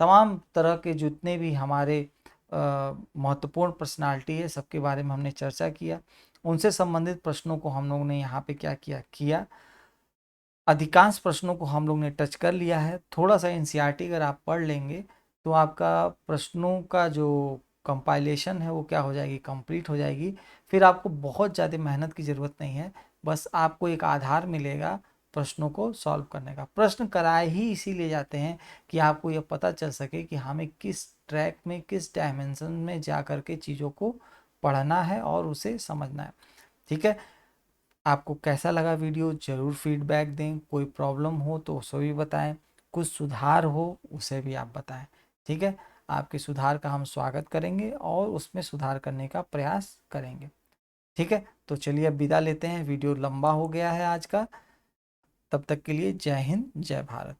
तमाम तरह के जितने भी हमारे महत्वपूर्ण पर्सनालिटी है सबके बारे में हमने चर्चा किया। उनसे संबंधित प्रश्नों को हम लोगों ने यहाँ पे क्या किया, अधिकांश प्रश्नों को हम लोग ने टच कर लिया है। थोड़ा सा एनसीईआरटी अगर आप पढ़ लेंगे तो आपका प्रश्नों का जो कंपाइलेशन है वो क्या हो जाएगी, कंप्लीट हो जाएगी। फिर आपको बहुत ज़्यादा मेहनत की ज़रूरत नहीं है, बस आपको एक आधार मिलेगा प्रश्नों को सॉल्व करने का। प्रश्न कराए ही इसीलिए जाते हैं कि आपको यह पता चल सके कि हमें किस ट्रैक में, किस डायमेंशन में जा कर के चीज़ों को पढ़ना है और उसे समझना है। ठीक है, आपको कैसा लगा वीडियो ज़रूर फीडबैक दें। कोई प्रॉब्लम हो तो उसे भी बताएं, कुछ सुधार हो उसे भी आप बताएं। ठीक है, आपके सुधार का हम स्वागत करेंगे और उसमें सुधार करने का प्रयास करेंगे। ठीक है, तो चलिए अब विदा लेते हैं, वीडियो लंबा हो गया है आज का। तब तक के लिए जय हिंद, जय भारत।